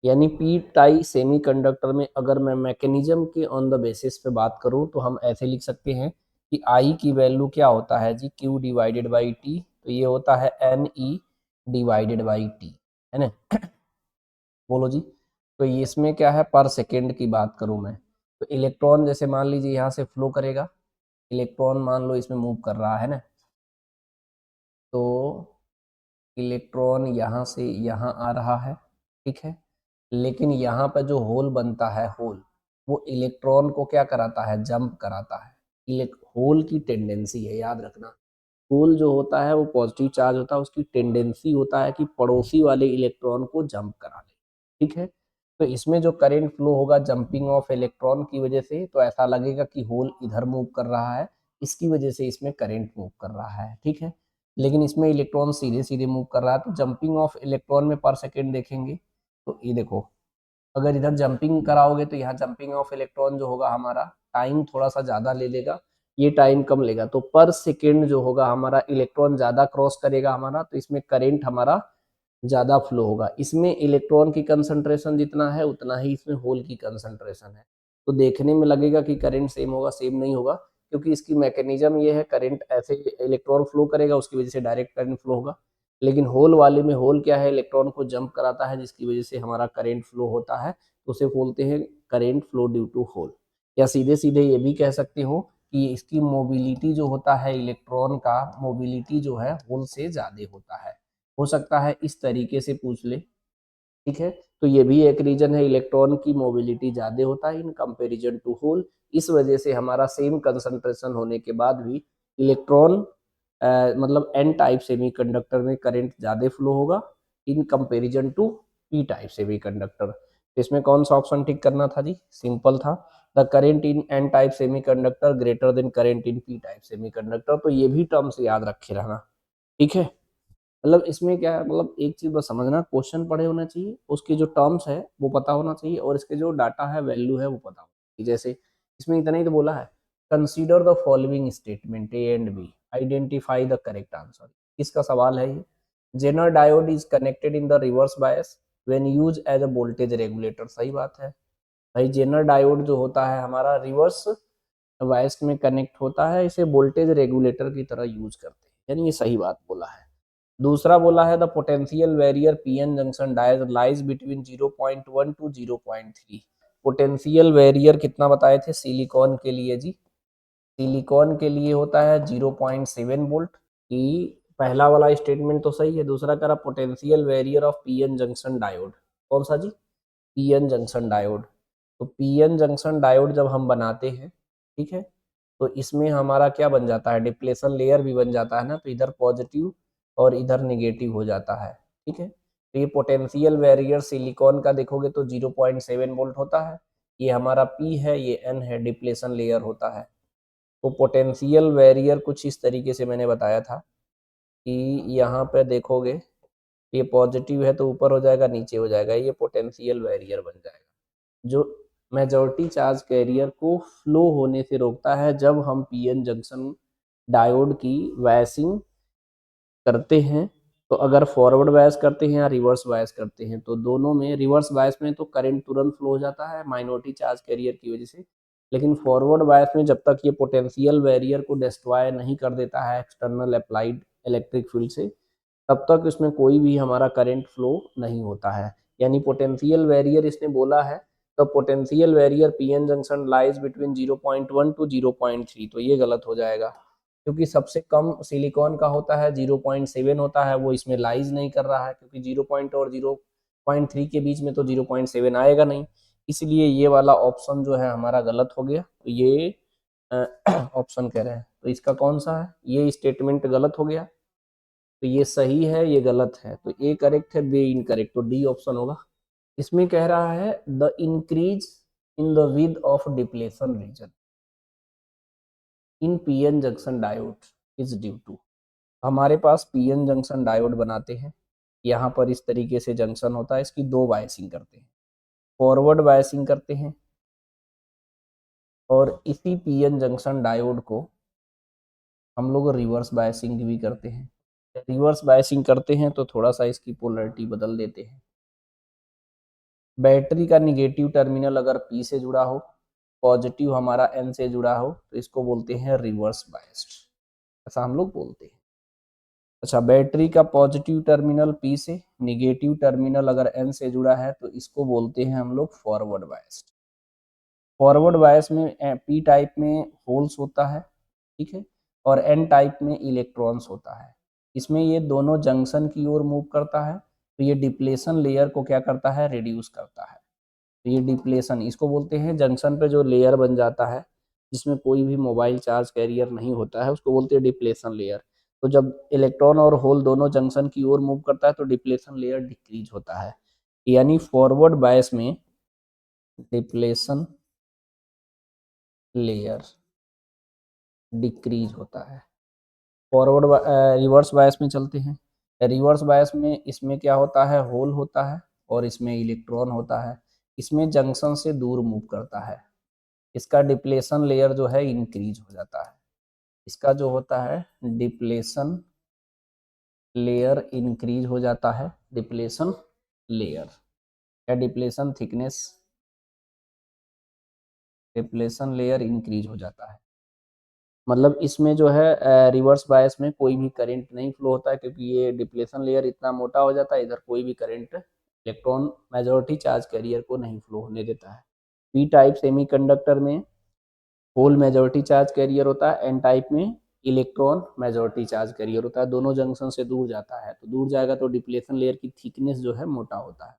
यानी पी टाई सेमीकंडक्टर में अगर मैं मैकेनिज्म के ऑन द बेसिस पे बात करूं तो हम ऐसे लिख सकते हैं कि आई की वैल्यू क्या होता है जी, क्यू डिवाइडेड बाई टी, तो ये होता है N E divided by T, है ना। बोलो जी। तो ये इसमें क्या है, पर सेकेंड की बात करूं मैं, तो इलेक्ट्रॉन जैसे मान लीजिए यहाँ से फ्लो करेगा, इलेक्ट्रॉन मान लो इसमें मूव कर रहा है ना, तो इलेक्ट्रॉन यहाँ से यहाँ आ रहा है, ठीक है। लेकिन यहाँ पर जो होल बनता है, होल, वो इलेक्ट्रॉन को क्या कराता है, जंप कराता है। होल की टेंडेंसी है, याद रखना, होल जो होता है वो पॉजिटिव चार्ज होता है, उसकी टेंडेंसी होता है कि पड़ोसी वाले इलेक्ट्रॉन को जंप करा ले, ठीक है। तो इसमें जो करंट फ्लो होगा जंपिंग ऑफ इलेक्ट्रॉन की वजह से, तो ऐसा लगेगा कि होल इधर मूव कर रहा है, इसकी वजह से इसमें करंट मूव कर रहा है, ठीक है। लेकिन इसमें इलेक्ट्रॉन सीधे सीधे मूव कर रहा है, तो जंपिंग ऑफ इलेक्ट्रॉन में पर सेकेंड देखेंगे तो ये देखो, अगर इधर जंपिंग कराओगे तो यहाँ जंपिंग ऑफ इलेक्ट्रॉन जो होगा हमारा टाइम थोड़ा सा ज़्यादा ले लेगा, ये टाइम कम लेगा, तो पर सेकेंड जो होगा हमारा इलेक्ट्रॉन ज़्यादा क्रॉस करेगा हमारा, तो इसमें करेंट हमारा ज़्यादा फ्लो होगा। इसमें इलेक्ट्रॉन की कंसंट्रेशन जितना है उतना ही इसमें होल की कंसंट्रेशन है, तो देखने में लगेगा कि करंट सेम होगा, सेम नहीं होगा, क्योंकि इसकी मैकेनिज्म ये है, करंट ऐसे इलेक्ट्रॉन फ्लो करेगा, उसकी वजह से डायरेक्ट करंट फ्लो होगा। लेकिन होल वाले में, होल क्या है, इलेक्ट्रॉन को जंप कराता है, जिसकी वजह से हमारा करंट फ्लो होता है, तो उसे बोलते हैं current flow due to hole. या सीधे सीधे ये भी कह सकते हो कि इसकी मोबिलिटी जो होता है, इलेक्ट्रॉन का मोबिलिटी जो है होल से ज़्यादा होता है, हो सकता है इस तरीके से पूछ ले, ठीक है। तो ये भी एक रीजन है, इलेक्ट्रॉन की मोबिलिटी ज़्यादा होता है इन कंपैरिजन टू होल, इस वजह से हमारा सेम कंसंट्रेशन होने के बाद भी इलेक्ट्रॉन मतलब एन टाइप सेमीकंडक्टर में करंट ज़्यादा फ्लो होगा in comparison to P type semiconductor. इसमें कौन सा ऑप्शन टिक करना था जी, सिंपल था, the current in N type semiconductor greater than current in P type semiconductor. तो ये भी टर्म्स याद रखे रहना, ठीक है। मतलब इसमें क्या है, मतलब एक चीज बस समझना, क्वेश्चन पढ़े होना चाहिए, उसके जो टर्म्स है वो पता होना चाहिए, और इसके जो डाटा है, वैल्यू है, वो पता होना चाहिए। जैसे इसमें इतना ही तो बोला है, consider the following statement A and B, identify the correct answer. किसका सवाल है ये, Zener diode is connected in the reverse bias when use as a voltage regulator. सही बात है भाई, जेनर डायोड जो होता है हमारा रिवर्स बायस में कनेक्ट होता है, इसे वोल्टेज रेगुलेटर की तरह यूज करते हैं, यानी ये सही बात बोला है। दूसरा बोला है the potential barrier PN junction diode lies between 0.1 to 0.3। Potential barrier कितना बताए थे सिलिकॉन के लिए जी, सिलिकॉन के लिए होता है 0.7 वोल्ट। कि पहला वाला स्टेटमेंट तो सही है, दूसरा करा potential barrier of PN junction diode, कौन सा जी, पीएन जंक्शन डायोड। तो पीएन जंक्शन डायोड जब हम बनाते हैं, ठीक है, तो इसमें हमारा क्या बन जाता है, डिप्लेशन लेयर भी बन जाता है ना, तो इधर पॉजिटिव और इधर नेगेटिव हो जाता है, ठीक है। तो ये पोटेंशियल वेरियर सिलिकॉन का देखोगे तो 0.7 वोल्ट होता है, ये हमारा पी है, ये एन है, डिप्लेशन लेयर होता है। तो पोटेंशियल वेरियर कुछ इस तरीके से मैंने बताया था कि यहाँ पे देखोगे, ये पॉजिटिव है तो ऊपर हो जाएगा, नीचे हो जाएगा, ये पोटेंशियल बैरियर बन जाएगा, जो मेजॉरिटी चार्ज कैरियर को फ्लो होने से रोकता है जब हम पीएन जंक्शन डायोड की वायसिंग करते हैं। तो अगर फॉरवर्ड बायस करते हैं या रिवर्स बायस करते हैं, तो दोनों में, रिवर्स बायस में तो करंट तुरंत फ्लो हो जाता है माइनॉरिटी चार्ज कैरियर की वजह से, लेकिन फॉरवर्ड बायस में जब तक ये पोटेंशियल बैरियर को डिस्ट्रॉय नहीं कर देता है एक्सटर्नल अप्लाइड इलेक्ट्रिक फील्ड से, तब तक इसमें कोई भी हमारा करंट फ्लो नहीं होता है। यानी पोटेंशियल बैरियर इसने बोला है, तो potential barrier PN junction lies between 0.1 to 0.3, तो ये गलत हो जाएगा, क्योंकि सबसे कम सिलिकॉन का होता है 0.7 होता है, वो इसमें लाइज नहीं कर रहा है, क्योंकि 0 और 0.3 के बीच में तो 0.7 आएगा नहीं, इसलिए ये वाला ऑप्शन जो है हमारा गलत हो गया। तो ये ऑप्शन कह रहे हैं, तो इसका कौन सा है, ये स्टेटमेंट गलत हो गया, तो ये सही है, ये गलत है, तो ए करेक्ट है, बी इनकरेक्ट, तो डी ऑप्शन होगा। इसमें कह रहा है the increase in the width of depletion region in PN junction diode is due to. हमारे पास पीएन जंक्शन डायोड बनाते हैं, यहाँ पर इस तरीके से जंक्शन होता है, इसकी दो बायसिंग करते हैं, फॉरवर्ड बायसिंग करते हैं और इसी पीएन जंक्शन डायोड को हम लोग रिवर्स बायसिंग भी करते हैं। रिवर्स बायसिंग करते हैं तो थोड़ा सा इसकी पोलैरिटी बदल देते हैं। बैटरी का निगेटिव टर्मिनल अगर पी से जुड़ा हो, पॉजिटिव हमारा एन से जुड़ा हो, तो इसको बोलते हैं रिवर्स बायस्ड, ऐसा हम लोग बोलते हैं। अच्छा, बैटरी का पॉजिटिव टर्मिनल पी से, निगेटिव टर्मिनल अगर एन से जुड़ा है तो इसको बोलते हैं हम लोग फॉरवर्ड बायस्ड। फॉरवर्ड बायस में पी टाइप में होल्स होता है, ठीक है, और एन टाइप में इलेक्ट्रॉन्स होता है। इसमें ये दोनों जंक्शन की ओर मूव करता है, तो ये डिप्लेशन लेयर को क्या करता है, रिड्यूस करता है। तो ये डिप्लेशन, इसको बोलते हैं जंक्शन पे जो लेयर बन जाता है जिसमें कोई भी मोबाइल चार्ज कैरियर नहीं होता है, उसको बोलते हैं डिप्लेशन लेयर। तो जब इलेक्ट्रॉन और होल दोनों जंक्शन की ओर मूव करता है तो डिप्लेशन लेयर डिक्रीज होता है, यानी फॉरवर्ड बायस में डिप्लेशन लेयर डिक्रीज होता है। फॉरवर्ड रिवर्स बायस में चलते हैं। रिवर्स बायस में इसमें क्या होता है, होल होता है और इसमें इलेक्ट्रॉन होता है, इसमें जंक्शन से दूर मूव करता है, इसका डिप्लेशन लेयर जो है इंक्रीज हो जाता है। इसका जो होता है डिप्लेशन लेयर इंक्रीज हो जाता है, डिप्लेशन लेयर या depletion thickness, depletion layer increase हो जाता है। मतलब इसमें जो है रिवर्स बायस में कोई भी करंट नहीं फ्लो होता है, क्योंकि ये डिप्लेशन लेयर इतना मोटा हो जाता है, इधर कोई भी current electron majority charge career को नहीं फ्लो होने देता है। पी टाइप सेमीकंडक्टर में होल मेजॉरिटी चार्ज कैरियर होता है, एन टाइप में इलेक्ट्रॉन मेजॉरिटी चार्ज कैरियर होता है, दोनों जंक्शन से दूर जाता है, तो दूर जाएगा तो डिप्लेशन लेयर की थिकनेस जो है मोटा होता है।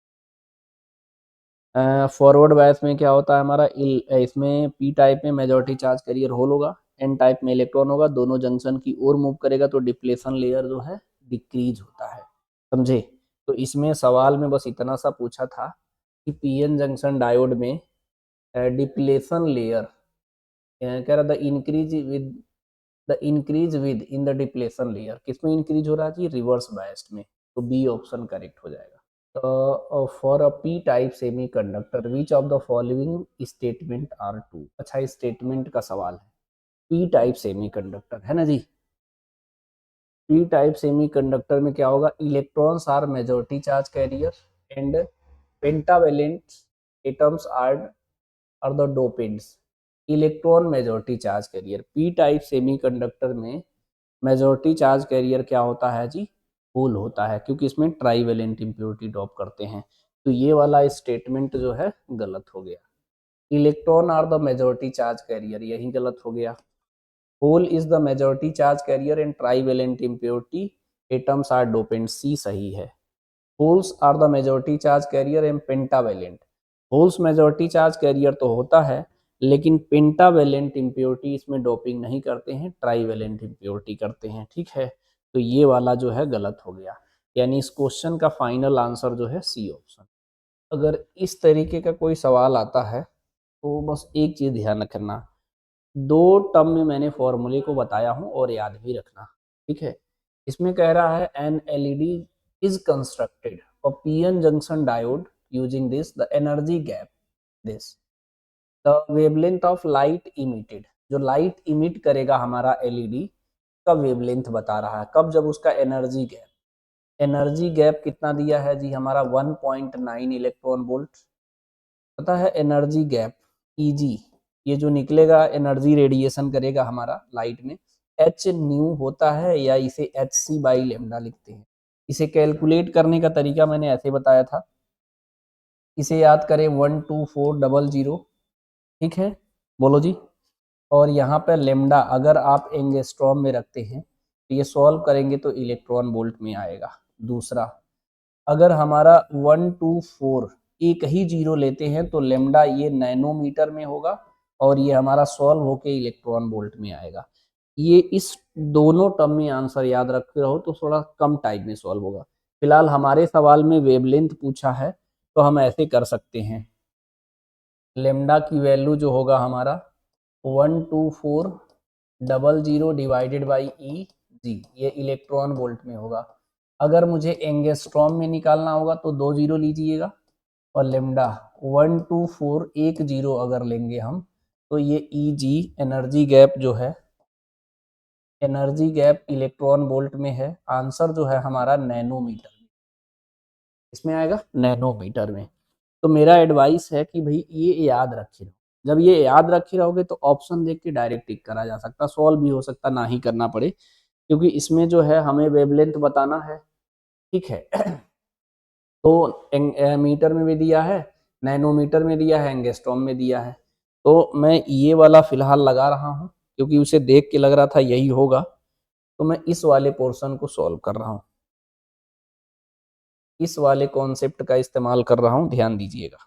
फॉरवर्ड बायस में क्या होता है हमारा, इसमें पी टाइप में मेजॉरिटी चार्ज कैरियर होल होगा, एन टाइप में इलेक्ट्रॉन होगा, दोनों जंक्शन की ओर मूव करेगा तो डिप्लेशन लेयर जो है डिक्रीज होता है, समझे। तो इसमें सवाल में बस इतना सा पूछा था कि पीएन जंक्शन डायोड में डिप्लेशन लेयर कह रहा the increase with in the depletion layer, किसमें इंक्रीज हो रहा है जी, रिवर्स बायस्ड में, तो बी ऑप्शन करेक्ट हो जाएगा। For a P type semiconductor which of the following statement are true. अच्छा, स्टेटमेंट का सवाल है, पी टाइप सेमी कंडक्टर है ना जी। पी टाइप सेमी कंडक्टर में क्या होगा, electrons are majority charge carrier and pentavalent atoms are the dopants. Electron majority charge carrier, P type semiconductor में मेजॉरिटी चार्ज कैरियर क्या होता है जी, होल होता है, क्योंकि इसमें ट्राईवेलेंट इम्प्योरिटी ड्रॉप करते हैं। तो ये वाला स्टेटमेंट जो है गलत हो गया। Electron are the majority charge carrier, यही गलत हो गया। Hole is the majority charge carrier and trivalent impurity atoms are dopant, C सही है। Holes are the majority charge carrier and pentavalent, holes majority charge carrier तो होता है, लेकिन पेंटावेलेंट इम्प्योरिटी इसमें डोपिंग नहीं करते हैं, ट्राईवेलेंट इम्प्योरिटी करते हैं, ठीक है। तो ये वाला जो है गलत हो गया, यानी इस क्वेश्चन का फाइनल आंसर जो है सी ऑप्शन। अगर इस तरीके का कोई सवाल आता है तो बस एक चीज ध्यान रखना, दो टर्म में मैंने फॉर्मूले को बताया हूं और याद भी रखना, ठीक है। इसमें कह रहा है an LED is constructed a PN junction diode using this the energy gap this the wavelength of light emitted. जो लाइट इमिट करेगा हमारा एलईडी का वेवलेंथ बता रहा है, कब, जब उसका एनर्जी गैप कितना दिया है जी हमारा 1.9 इलेक्ट्रॉन वोल्ट, पता है एनर्जी गैप ईजी, ये जो निकलेगा एनर्जी रेडिएशन करेगा हमारा लाइट में, एच न्यू होता है या इसे एच सी बाई लेमडा लिखते हैं। इसे कैलकुलेट करने का तरीका मैंने ऐसे बताया था, इसे याद करें 12400, ठीक है, बोलो जी। और यहाँ पर लेमडा अगर आप एंगस्ट्रॉम में रखते हैं तो ये सॉल्व करेंगे तो इलेक्ट्रॉन वोल्ट में आएगा। दूसरा, अगर हमारा 124 एक ही जीरो लेते हैं तो लेमडा ये नैनोमीटर में होगा और ये हमारा सॉल्व होके इलेक्ट्रॉन वोल्ट में आएगा। ये इस दोनों टर्म में आंसर याद रखते रहो तो थोड़ा कम टाइम में सॉल्व होगा। फिलहाल हमारे सवाल में वेवलेंथ पूछा है तो हम ऐसे कर सकते हैं, लेमडा की वैल्यू जो होगा हमारा 12400 डिवाइडेड बाई ई जी, ये इलेक्ट्रॉन वोल्ट में होगा। अगर मुझे एंगस्ट्रॉम में निकालना होगा तो 2 जीरो लीजिएगा, और लेमडा 12410 अगर लेंगे हम तो ये ई जी एनर्जी गैप जो है, एनर्जी गैप इलेक्ट्रॉन वोल्ट में है। आंसर जो है हमारा नैनोमीटर में, इसमें आएगा नैनोमीटर में। तो मेरा एडवाइस है कि भाई ये याद रखे रहो। जब ये याद रखे रहोगे तो ऑप्शन देख के डायरेक्ट टिक करा जा सकता, सॉल्व भी हो सकता, ना ही करना पड़े, क्योंकि इसमें जो है हमें वेवलेंथ बताना है, ठीक है। तो मीटर में भी दिया है, नैनोमीटर में दिया है, एंगस्ट्रॉम में दिया है। तो मैं ये वाला फिलहाल लगा रहा हूँ क्योंकि उसे देख के लग रहा था यही होगा, तो मैं इस वाले पोर्शन को सॉल्व कर रहा हूँ, इस वाले कॉन्सेप्ट का इस्तेमाल कर रहा हूँ, ध्यान दीजिएगा।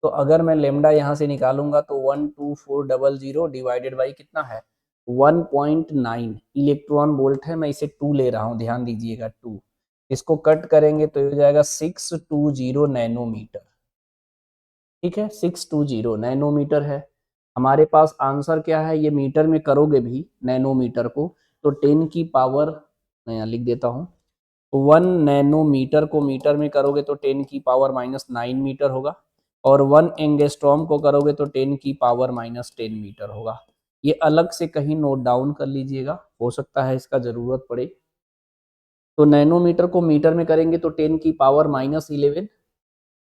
तो अगर मैं लेमडा यहाँ से निकालूंगा तो 12400 डिवाइडेड बाई कितना है 1.9 इलेक्ट्रॉन वोल्ट है, मैं इसे 2 ले रहा हूँ, ध्यान दीजिएगा 2। इसको कट करेंगे तो हो जाएगा 620 नैनोमीटर, ठीक है, 620 नैनोमीटर है। हमारे पास आंसर क्या है, ये मीटर में करोगे भी नैनोमीटर को तो 10 की पावर, मैं यहाँ लिख देता हूँ, 1 नैनोमीटर को मीटर में करोगे तो 10 की पावर -9 मीटर होगा, और 1 एंगस्ट्रॉम को करोगे तो 10 की पावर -10 मीटर होगा। ये अलग से कहीं नोट डाउन कर लीजिएगा, हो सकता है इसका जरूरत पड़े। तो नैनोमीटर को मीटर में करेंगे तो 10 की पावर -11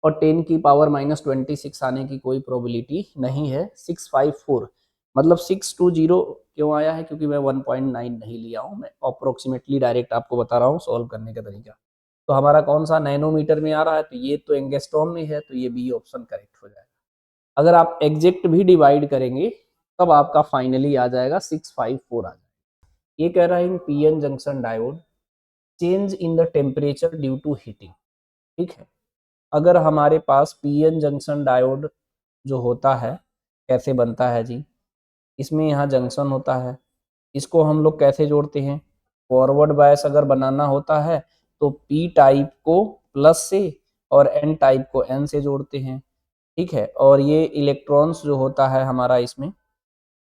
और 10 की पावर -26 आने की कोई प्रोबेबिलिटी नहीं है। 654 मतलब 620 क्यों आया है, क्योंकि मैं 1.9 नहीं लिया हूँ, मैं अप्रोक्सीमेटली डायरेक्ट आपको बता रहा हूँ सॉल्व करने का तरीका। तो हमारा कौन सा नैनोमीटर में आ रहा है, तो ये तो एंगस्ट्रॉम में है, तो ये बी ऑप्शन करेक्ट हो जाएगा। अगर आप एग्जैक्ट भी डिवाइड करेंगे तब आपका फाइनली आ जाएगा 654 आ जाएगा। ये कह रहा है PN junction diode change in the temperature due to heating, ठीक है। अगर हमारे पास पीएन जंक्शन डायोड जो होता है कैसे बनता है जी, इसमें यहाँ जंक्शन होता है, इसको हम लोग कैसे जोड़ते हैं, फॉरवर्ड बायस अगर बनाना होता है तो पी टाइप को प्लस से और एन टाइप को एन से जोड़ते हैं, ठीक है। और ये इलेक्ट्रॉन्स जो होता है हमारा इसमें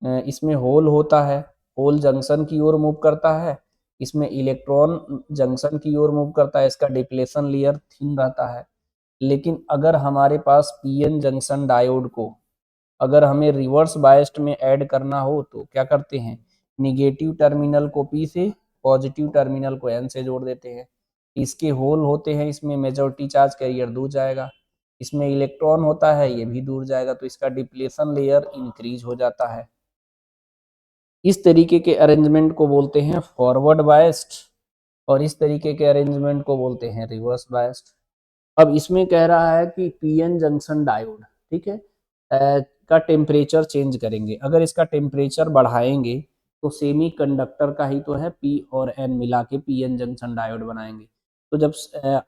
इसमें होल होता है, होल जंक्शन की ओर मूव करता है, इसमें इलेक्ट्रॉन जंक्शन की ओर मूव करता है, इसका डिप्लेशन लेयर थिन रहता है। लेकिन अगर हमारे पास पीएन जंक्शन डायोड को अगर हमें रिवर्स बायस्ड में ऐड करना हो तो क्या करते हैं, निगेटिव टर्मिनल को पी से, पॉजिटिव टर्मिनल को एन से जोड़ देते हैं। इसके होल होते हैं, इसमें मेजॉरिटी चार्ज कैरियर दूर जाएगा, इसमें इलेक्ट्रॉन होता है ये भी दूर जाएगा, तो इसका डिप्लेशन लेयर इंक्रीज हो जाता है। इस तरीके के अरेंजमेंट को बोलते हैं फॉरवर्ड बायस्ड, और इस तरीके के अरेंजमेंट को बोलते हैं रिवर्स बायस्ड। अब इसमें कह रहा है कि पीएन जंक्शन डायोड, ठीक है, का टेम्परेचर चेंज करेंगे। अगर इसका टेम्परेचर बढ़ाएंगे तो सेमी कंडक्टर का ही तो है, पी और एन मिला के पीएन जंक्शन डायोड बनाएंगे। तो जब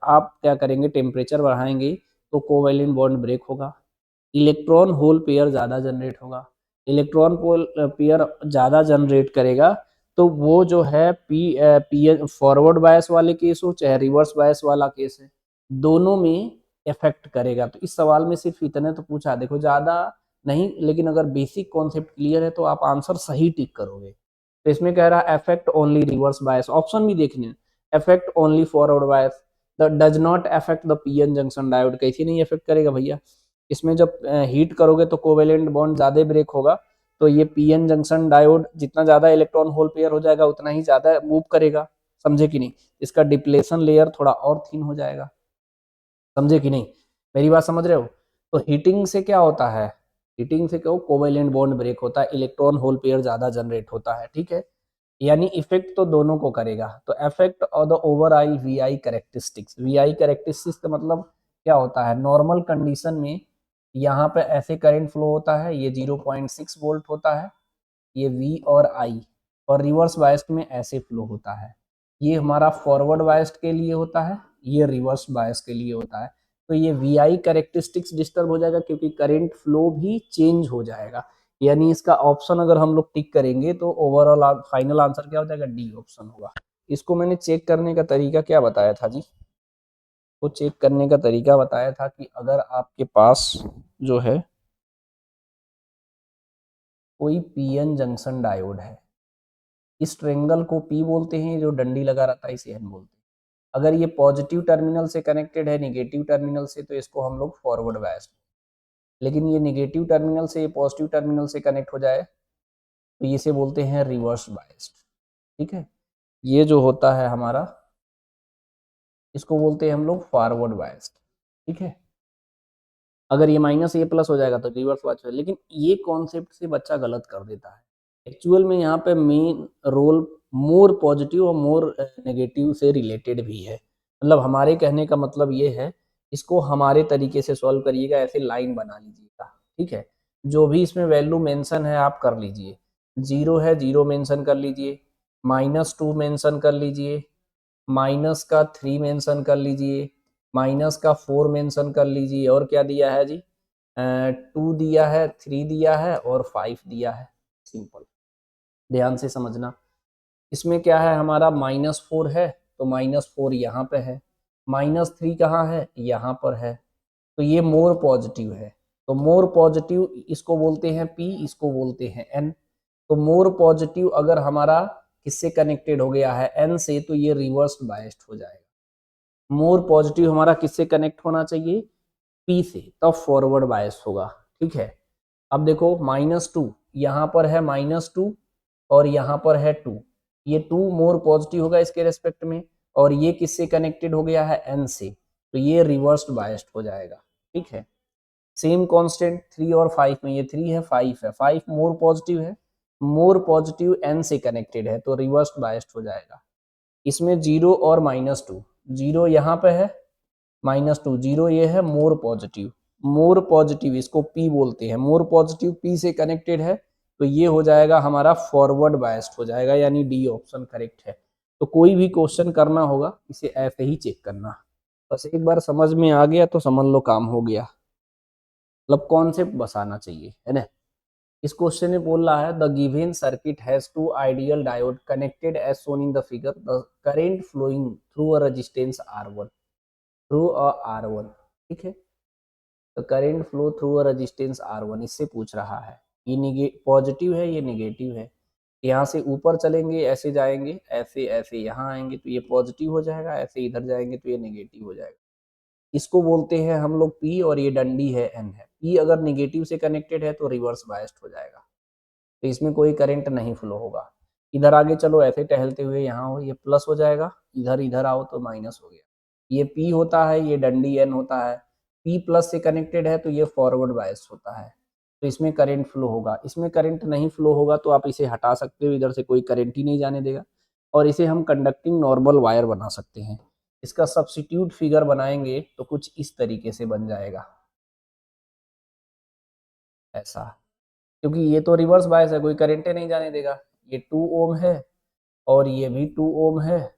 आप क्या करेंगे, टेम्परेचर बढ़ाएंगे तो कोवैलेंट बॉन्ड ब्रेक होगा, इलेक्ट्रॉन होल पेयर ज़्यादा जनरेट होगा। इलेक्ट्रॉन पोल पेयर ज़्यादा जनरेट करेगा तो वो जो है पी फॉरवर्ड बायस वाले केस हो चाहे रिवर्स बायस वाला केस है, दोनों में इफेक्ट करेगा। तो इस सवाल में सिर्फ इतने तो पूछा, देखो ज़्यादा नहीं, लेकिन अगर बेसिक कॉन्सेप्ट क्लियर है तो आप आंसर सही टिक करोगे। तो इसमें कह रहा है affect only reverse bias, option भी देखने, affect only forward bias, does not affect the PN junction diode, कैसे नहीं अफेक्ट करेगा भैया। इसमें जब हीट करोगे तो कोवेलेंट बॉन्ड ज्यादा ब्रेक होगा, तो ये पीएन जंक्शन डायोड जितना ज्यादा इलेक्ट्रॉन होल पेयर हो जाएगा उतना ही ज्यादा मूव करेगा, समझे कि नहीं। इसका डिप्लेशन लेयर थोड़ा और थिन हो जाएगा, समझे कि नहीं, मेरी बात समझ रहे हो। तो हीटिंग से क्या होता है, हीटिंग से क्या कोवेलेंट बॉन्ड ब्रेक होता है, इलेक्ट्रॉन होल पेयर ज्यादा जनरेट होता है, ठीक है। यानी इफेक्ट तो दोनों को करेगा। तो इफेक्ट और the overall VI characteristics, VI characteristics का मतलब क्या होता है, नॉर्मल कंडीशन में यहाँ पे ऐसे करंट फ्लो होता है, ये 0.6 वोल्ट होता है, ये वी और आई, और रिवर्स बायस्ड में ऐसे फ्लो होता है। ये हमारा फॉरवर्ड बायस्ड के लिए होता है, ये रिवर्स बायस के लिए होता है। तो ये वी आई कैरेक्टरिस्टिक्स डिस्टर्ब हो जाएगा क्योंकि करंट फ्लो भी चेंज हो जाएगा। यानी इसका ऑप्शन अगर हम लोग टिक करेंगे तो ओवरऑल फाइनल आंसर क्या हो जाएगा, डी ऑप्शन होगा। इसको मैंने चेक करने का तरीका क्या बताया था जी, वो चेक करने का तरीका बताया था कि अगर आपके पास जो है कोई पीएन जंक्शन डायोड है, इस ट्रेंगल को पी बोलते हैं, जो डंडी लगा रहता है इसे एन बोलते हैं। अगर ये पॉजिटिव टर्मिनल से कनेक्टेड है नेगेटिव टर्मिनल से, तो इसको हम लोग फॉरवर्ड बायस्ड, लेकिन ये नेगेटिव टर्मिनल से पॉजिटिव टर्मिनल से कनेक्ट हो जाए तो इसे बोलते हैं रिवर्स बायस्ड। ठीक है, ये जो होता है हमारा, इसको बोलते हैं हम लोग फॉरवर्ड बायस्ड। ठीक है, अगर ये माइनस ये प्लस हो जाएगा तो रिवर्स बायस्ड, लेकिन ये कॉन्सेप्ट से बच्चा गलत कर देता है। एक्चुअल में यहाँ पे मेन रोल मोर पॉजिटिव और मोर नेगेटिव से रिलेटेड भी है। मतलब हमारे कहने का मतलब ये है, इसको हमारे तरीके से सॉल्व करिएगा, ऐसे लाइन बना लीजिएगा। ठीक है, जो भी इसमें वैल्यू मेंशन है आप कर लीजिए। 0 है 0 मेंशन कर लीजिए, -2 मेंशन कर लीजिए, माइनस का 3 मेंशन कर लीजिए, माइनस का 4 मेंशन कर लीजिए, और क्या दिया है जी, 2 दिया है, 3 दिया है और 5 दिया है। सिंपल, ध्यान से समझना। इसमें क्या है हमारा, -4 है तो -4 यहाँ पे है, -3 कहाँ है, यहाँ पर है, तो ये मोर पॉजिटिव है। तो मोर पॉजिटिव इसको बोलते हैं P, इसको बोलते हैं N। तो मोर पॉजिटिव अगर हमारा किससे कनेक्टेड हो गया है, N से, तो ये रिवर्स बायस्ड हो जाएगा। मोर पॉजिटिव हमारा किससे कनेक्ट होना चाहिए, P से, तब फॉरवर्ड बायस्ड होगा। ठीक है, अब देखो -2 यहाँ पर है, -2 और यहाँ पर है 2, ये 2 मोर पॉजिटिव होगा इसके रेस्पेक्ट में, और ये किससे कनेक्टेड हो गया है, N से, तो ये रिवर्स्ड बायस्ड हो जाएगा। ठीक है, सेम कांस्टेंट 3 और 5 में, ये 3 है 5 है, 5 मोर पॉजिटिव है, मोर पॉजिटिव N से कनेक्टेड है तो रिवर्स्ड बायस्ड हो जाएगा। इसमें 0 और -2, 0 यहाँ पे है, -2, 0 ये है मोर पॉजिटिव, मोर पॉजिटिव इसको P बोलते हैं, मोर पॉजिटिव P से कनेक्टेड है, तो ये हो जाएगा हमारा फॉरवर्ड बायस्ड हो जाएगा, यानी डी ऑप्शन करेक्ट है। तो कोई भी क्वेश्चन करना होगा इसे ऐसे ही चेक करना। बस एक बार समझ में आ गया तो समझ लो काम हो गया, मतलब कॉन्सेप्ट बस आना चाहिए, है ना। इस क्वेश्चन में बोल रहा है, the given circuit has two ideal diode connected as shown in the figure, the current flowing through a resistance R1, through a R1। ठीक है, तो current flow through a resistance R1, इससे पूछ रहा है। ये पॉजिटिव है, ये नेगेटिव है, यहाँ से ऊपर चलेंगे ऐसे जाएंगे, ऐसे ऐसे यहाँ आएंगे तो ये पॉजिटिव हो जाएगा, ऐसे इधर जाएंगे तो ये नेगेटिव हो जाएगा। इसको बोलते हैं हम लोग P, और ये डंडी है N है। P अगर नेगेटिव से कनेक्टेड है तो रिवर्स बायस्ड हो जाएगा, तो इसमें कोई करंट नहीं फ्लो होगा। इधर आगे चलो, ऐसे टहलते हुए यहाँ हो, ये प्लस हो जाएगा, इधर इधर आओ तो माइनस हो गया। ये P होता है, ये डंडी N होता है, P प्लस से कनेक्टेड है तो ये फॉरवर्ड बायस होता है, तो इसमें करंट फ्लो होगा। इसमें करंट नहीं फ्लो होगा तो आप इसे हटा सकते हो, इधर से कोई करंट ही नहीं जाने देगा, और इसे हम कंडक्टिंग नॉर्मल वायर बना सकते हैं। इसका सब्स्टिट्यूट फिगर बनाएंगे तो कुछ इस तरीके से बन जाएगा, ऐसा, क्योंकि ये तो रिवर्स बायस है, कोई करंट नहीं जाने देगा। ये 2 ओम है और ये भी 2 ओम है,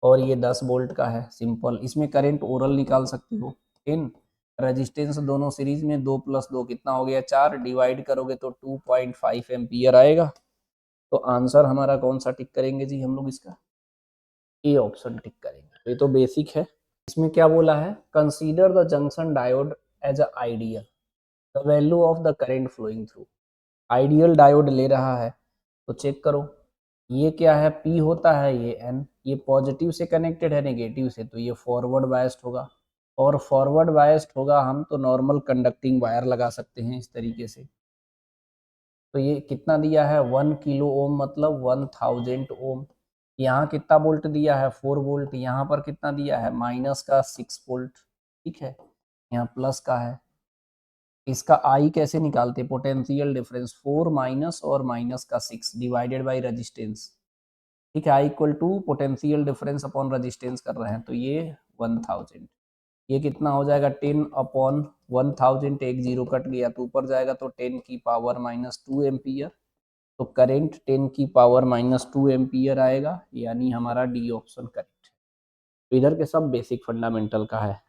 और ये 10 वोल्ट का है। सिंपल, इसमें करंट ओरल निकाल सकते हो। इन रेजिस्टेंस दोनों सीरीज में, 2 + 2 कितना हो गया, 4, डिवाइड करोगे तो 2.5 एम्पियर आएगा। तो आंसर हमारा कौन सा टिक करेंगे जी हम लोग, इसका ए ऑप्शन टिक करेंगे। तो ये तो बेसिक है। इसमें क्या बोला है, consider the junction diode as a ideal, the value of the current flowing through. Ideal diode ले रहा है तो चेक करो, ये क्या है, P होता है, ये N, ये पॉजिटिव से कनेक्टेड है नेगेटिव से, तो ये फॉरवर्ड बायस्ड होगा, और फॉरवर्ड बायस्ड होगा हम तो नॉर्मल कंडक्टिंग वायर लगा सकते हैं इस तरीके से। तो ये कितना दिया है, 1 किलो ओम, मतलब 1000 ओम। यहाँ कितना वोल्ट दिया है, 4 वोल्ट। यहाँ पर कितना दिया है, माइनस का 6 वोल्ट। ठीक है, यहाँ प्लस का है। इसका आई कैसे निकालते, पोटेंशियल डिफरेंस, 4 माइनस और माइनस का 6 डिवाइडेड बाई रेजिस्टेंस। ठीक है, I equal to potential difference upon resistance कर रहे हैं, तो ये 1000, ये कितना हो जाएगा, 10 अपॉन 1000, एक जीरो कट गया तो ऊपर जाएगा, तो 10 की पावर -2 एम्पियर। तो करंट 10 की पावर -2 एम्पियर आएगा, यानी हमारा डी ऑप्शन करेक्ट है। तो इधर के सब बेसिक फंडामेंटल का है।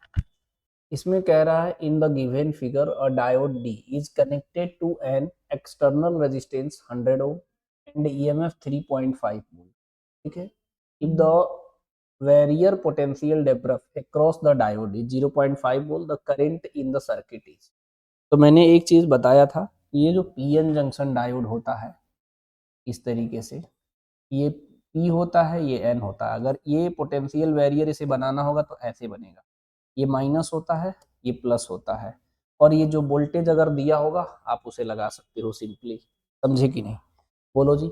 इसमें कह रहा है, in the given figure a diode D is connected to an external resistance 100 ohm and EMF 3.5 volt. ठीक है, if the barrier potential difference across the diode is 0.5 volt, the current in the circuit is. तो मैंने एक चीज बताया था, ये जो पीएन जंक्शन डायोड होता है इस तरीके से, ये पी होता है, ये एन होता है। अगर ये पोटेंशियल बैरियर इसे बनाना होगा तो ऐसे बनेगा, ये माइनस होता है, ये प्लस होता है, और ये जो वोल्टेज अगर दिया होगा आप उसे लगा सकते हो सिंपली। समझे कि नहीं? बोलो जी।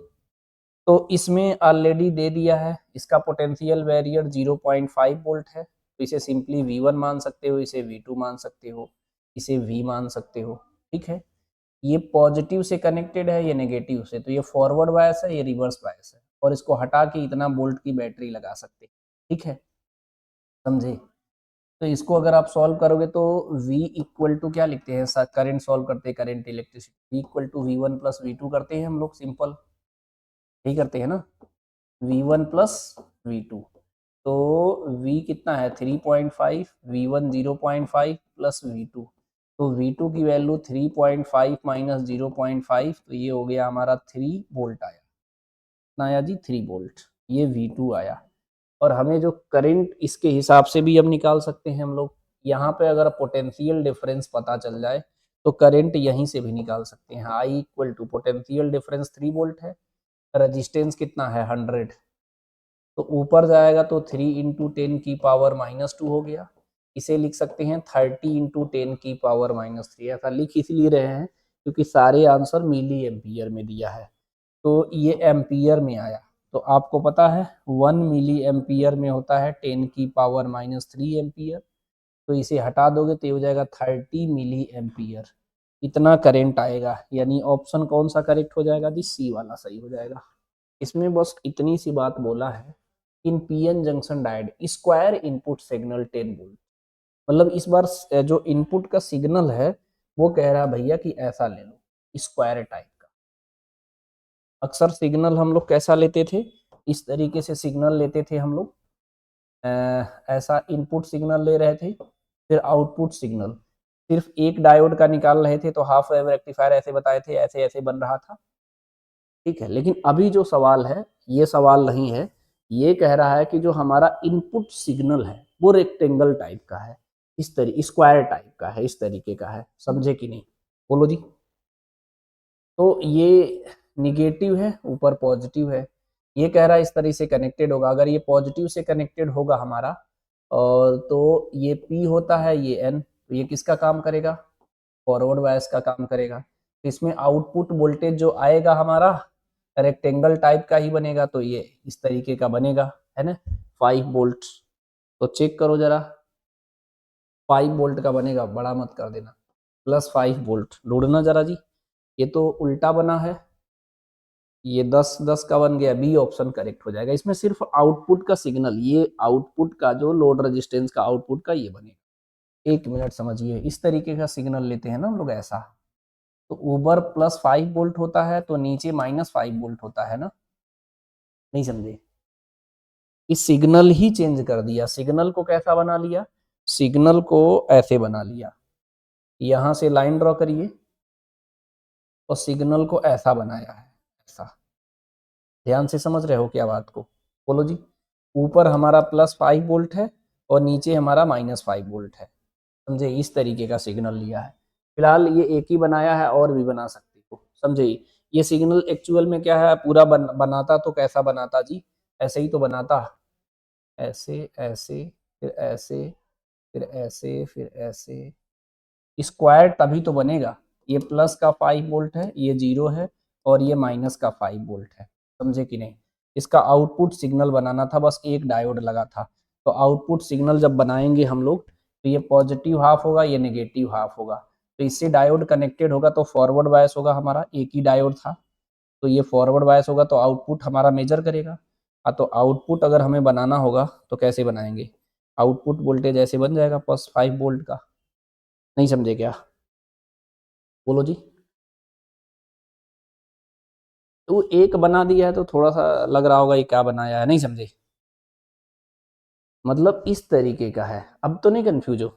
तो इसमें ऑलरेडी दे दिया है, इसका पोटेंशियल बैरियर 0.5 वोल्ट है, तो इसे सिंपली V1 मान सकते हो, इसे V2 मान सकते हो, इसे V मान सकते हो। ठीक है, ये पॉजिटिव से कनेक्टेड है, ये नेगेटिव से, तो ये फॉरवर्ड बायस है, ये रिवर्स बायस है, और इसको हटा के इतना वोल्ट की बैटरी लगा सकते हैं। ठीक है, समझे? तो इसको अगर आप सॉल्व करोगे तो V इक्वल टू क्या लिखते हैं, करंट सॉल्व करते हैं, current electricity, V equal to V1 plus V2 करते हैं हम लोग, सिंपल यही करते हैं ना, V1 प्लस V2। तो V कितना है 3.5, V1 0.5 प्लस V2, तो V2 की वैल्यू 3.5 माइनस 0.5, तो ये हो गया हमारा 3 वोल्ट आया। कितना आया जी? 3 वोल्ट, ये V2 आया। और हमें जो करंट इसके हिसाब से भी हम निकाल सकते हैं हम लोग, यहाँ पे अगर पोटेंशियल डिफरेंस पता चल जाए तो करंट यहीं से भी निकाल सकते हैं। I equal to potential difference 3 volt है, रेजिस्टेंस कितना है 100, तो ऊपर जाएगा तो 3 इंटू 10 की पावर -2 हो गया। इसे लिख सकते हैं 30 इंटू 10 की पावर -3। ऐसा लिख इसलिए रहे हैं क्योंकि सारे आंसर मिली एम्पियर में दिया है, तो ये एम्पियर में आया। तो आपको पता है 1 मिली एम्पियर में होता है 10 की पावर -3 एम्पियर, तो इसे हटा दोगे तो ये हो जाएगा 30 मिली एम्पियर। इतना करंट आएगा, यानी ऑप्शन कौन सा करेक्ट हो जाएगा जी? सी वाला सही हो जाएगा। इसमें बस इतनी सी बात बोला है, in PN junction diode square input signal 10 volt, मतलब इस बार जो इनपुट का सिग्नल है वो कह रहा है भैया कि ऐसा ले लो, स्क्वायर टाइप का। अक्सर सिग्नल हम लोग कैसा लेते थे, इस तरीके से सिग्नल लेते थे हम लोग, ऐसा इनपुट सिग्नल ले रहे थे, फिर आउटपुट सिग्नल सिर्फ एक डायोड का निकाल रहे थे, तो हाफ वेव रेक्टिफायर ऐसे बताए थे, ऐसे ऐसे बन रहा था। ठीक है, लेकिन अभी जो सवाल है ये सवाल नहीं है, ये कह रहा है कि जो हमारा इनपुट सिग्नल है वो रेक्टेंगल टाइप का है, इस तरीके स्क्वायर टाइप का है, इस तरीके का है। समझे कि नहीं? बोलो जी। तो ये निगेटिव है, ऊपर पॉजिटिव है, ये कह रहा है इस तरह से कनेक्टेड होगा। अगर ये पॉजिटिव से कनेक्टेड होगा हमारा, और तो ये P होता है, ये N, तो ये किसका काम करेगा? फॉरवर्ड बायस का काम करेगा। तो इसमें आउटपुट वोल्टेज जो आएगा हमारा रेक्टेंगल टाइप का ही बनेगा, तो ये इस तरीके का बनेगा, है ना, 5 वोल्ट। तो चेक करो जरा, 5 वोल्ट का बनेगा, बड़ा मत कर देना, प्लस 5 वोल्ट। ढूंढना जरा जी, ये तो उल्टा बना है, ये 10 10 का बन गया, बी ऑप्शन करेक्ट हो जाएगा। इसमें सिर्फ आउटपुट का सिग्नल, ये आउटपुट का जो लोड रेजिस्टेंस का आउटपुट का ये बनेगा। 1 मिनट समझिए, इस तरीके का सिग्नल लेते हैं ना हम लोग ऐसा, तो ऊपर प्लस 5 वोल्ट होता है तो नीचे -5 वोल्ट होता है ना, नहीं समझे? इस सिग्नल ही चेंज कर दिया, सिग्नल को कैसा बना लिया, सिग्नल को ऐसे बना लिया, यहां से लाइन ड्रॉ करिए और सिग्नल को ऐसा बनाया है, ऐसा। ध्यान से समझ रहे हो क्या बात को? बोलो जी। ऊपर हमारा +5 वोल्ट है और नीचे हमारा -5 वोल्ट है, समझे? इस तरीके का सिग्नल लिया है। फिलहाल ये एक ही बनाया है, और भी बना सकते हो, समझे? ये सिग्नल एक्चुअल में क्या है, पूरा बनाता तो कैसा बनाता जी? ऐसे ही तो बनाता, ऐसे ऐसे, फिर ऐसे, फिर ऐसे, फिर ऐसे। स्क्वायर तभी तो बनेगा, ये प्लस का 5 वोल्ट है, ये 0 है, और ये माइनस का 5 वोल्ट है। समझे कि नहीं? इसका आउटपुट सिग्नल बनाना था, बस एक डायोड लगा था। तो आउटपुट सिग्नल जब बनाएंगे हम लोग, तो ये पॉजिटिव हाफ होगा, ये नेगेटिव हाफ होगा, तो इससे डायोड कनेक्टेड होगा, तो फॉरवर्ड बायस होगा हमारा, एक ही डायोड था, तो ये फॉरवर्ड बायस होगा, तो आउटपुट हमारा मेजर करेगा। हाँ, तो आउटपुट अगर हमें बनाना होगा तो कैसे बनाएंगे? आउटपुट वोल्टेज ऐसे बन जाएगा, +5 वोल्ट का। नहीं समझे क्या? बोलो जी। तो एक बना दिया है तो थोड़ा सा लग रहा होगा ये क्या बनाया है, नहीं समझे? मतलब इस तरीके का है, अब तो नहीं कंफ्यूज हो?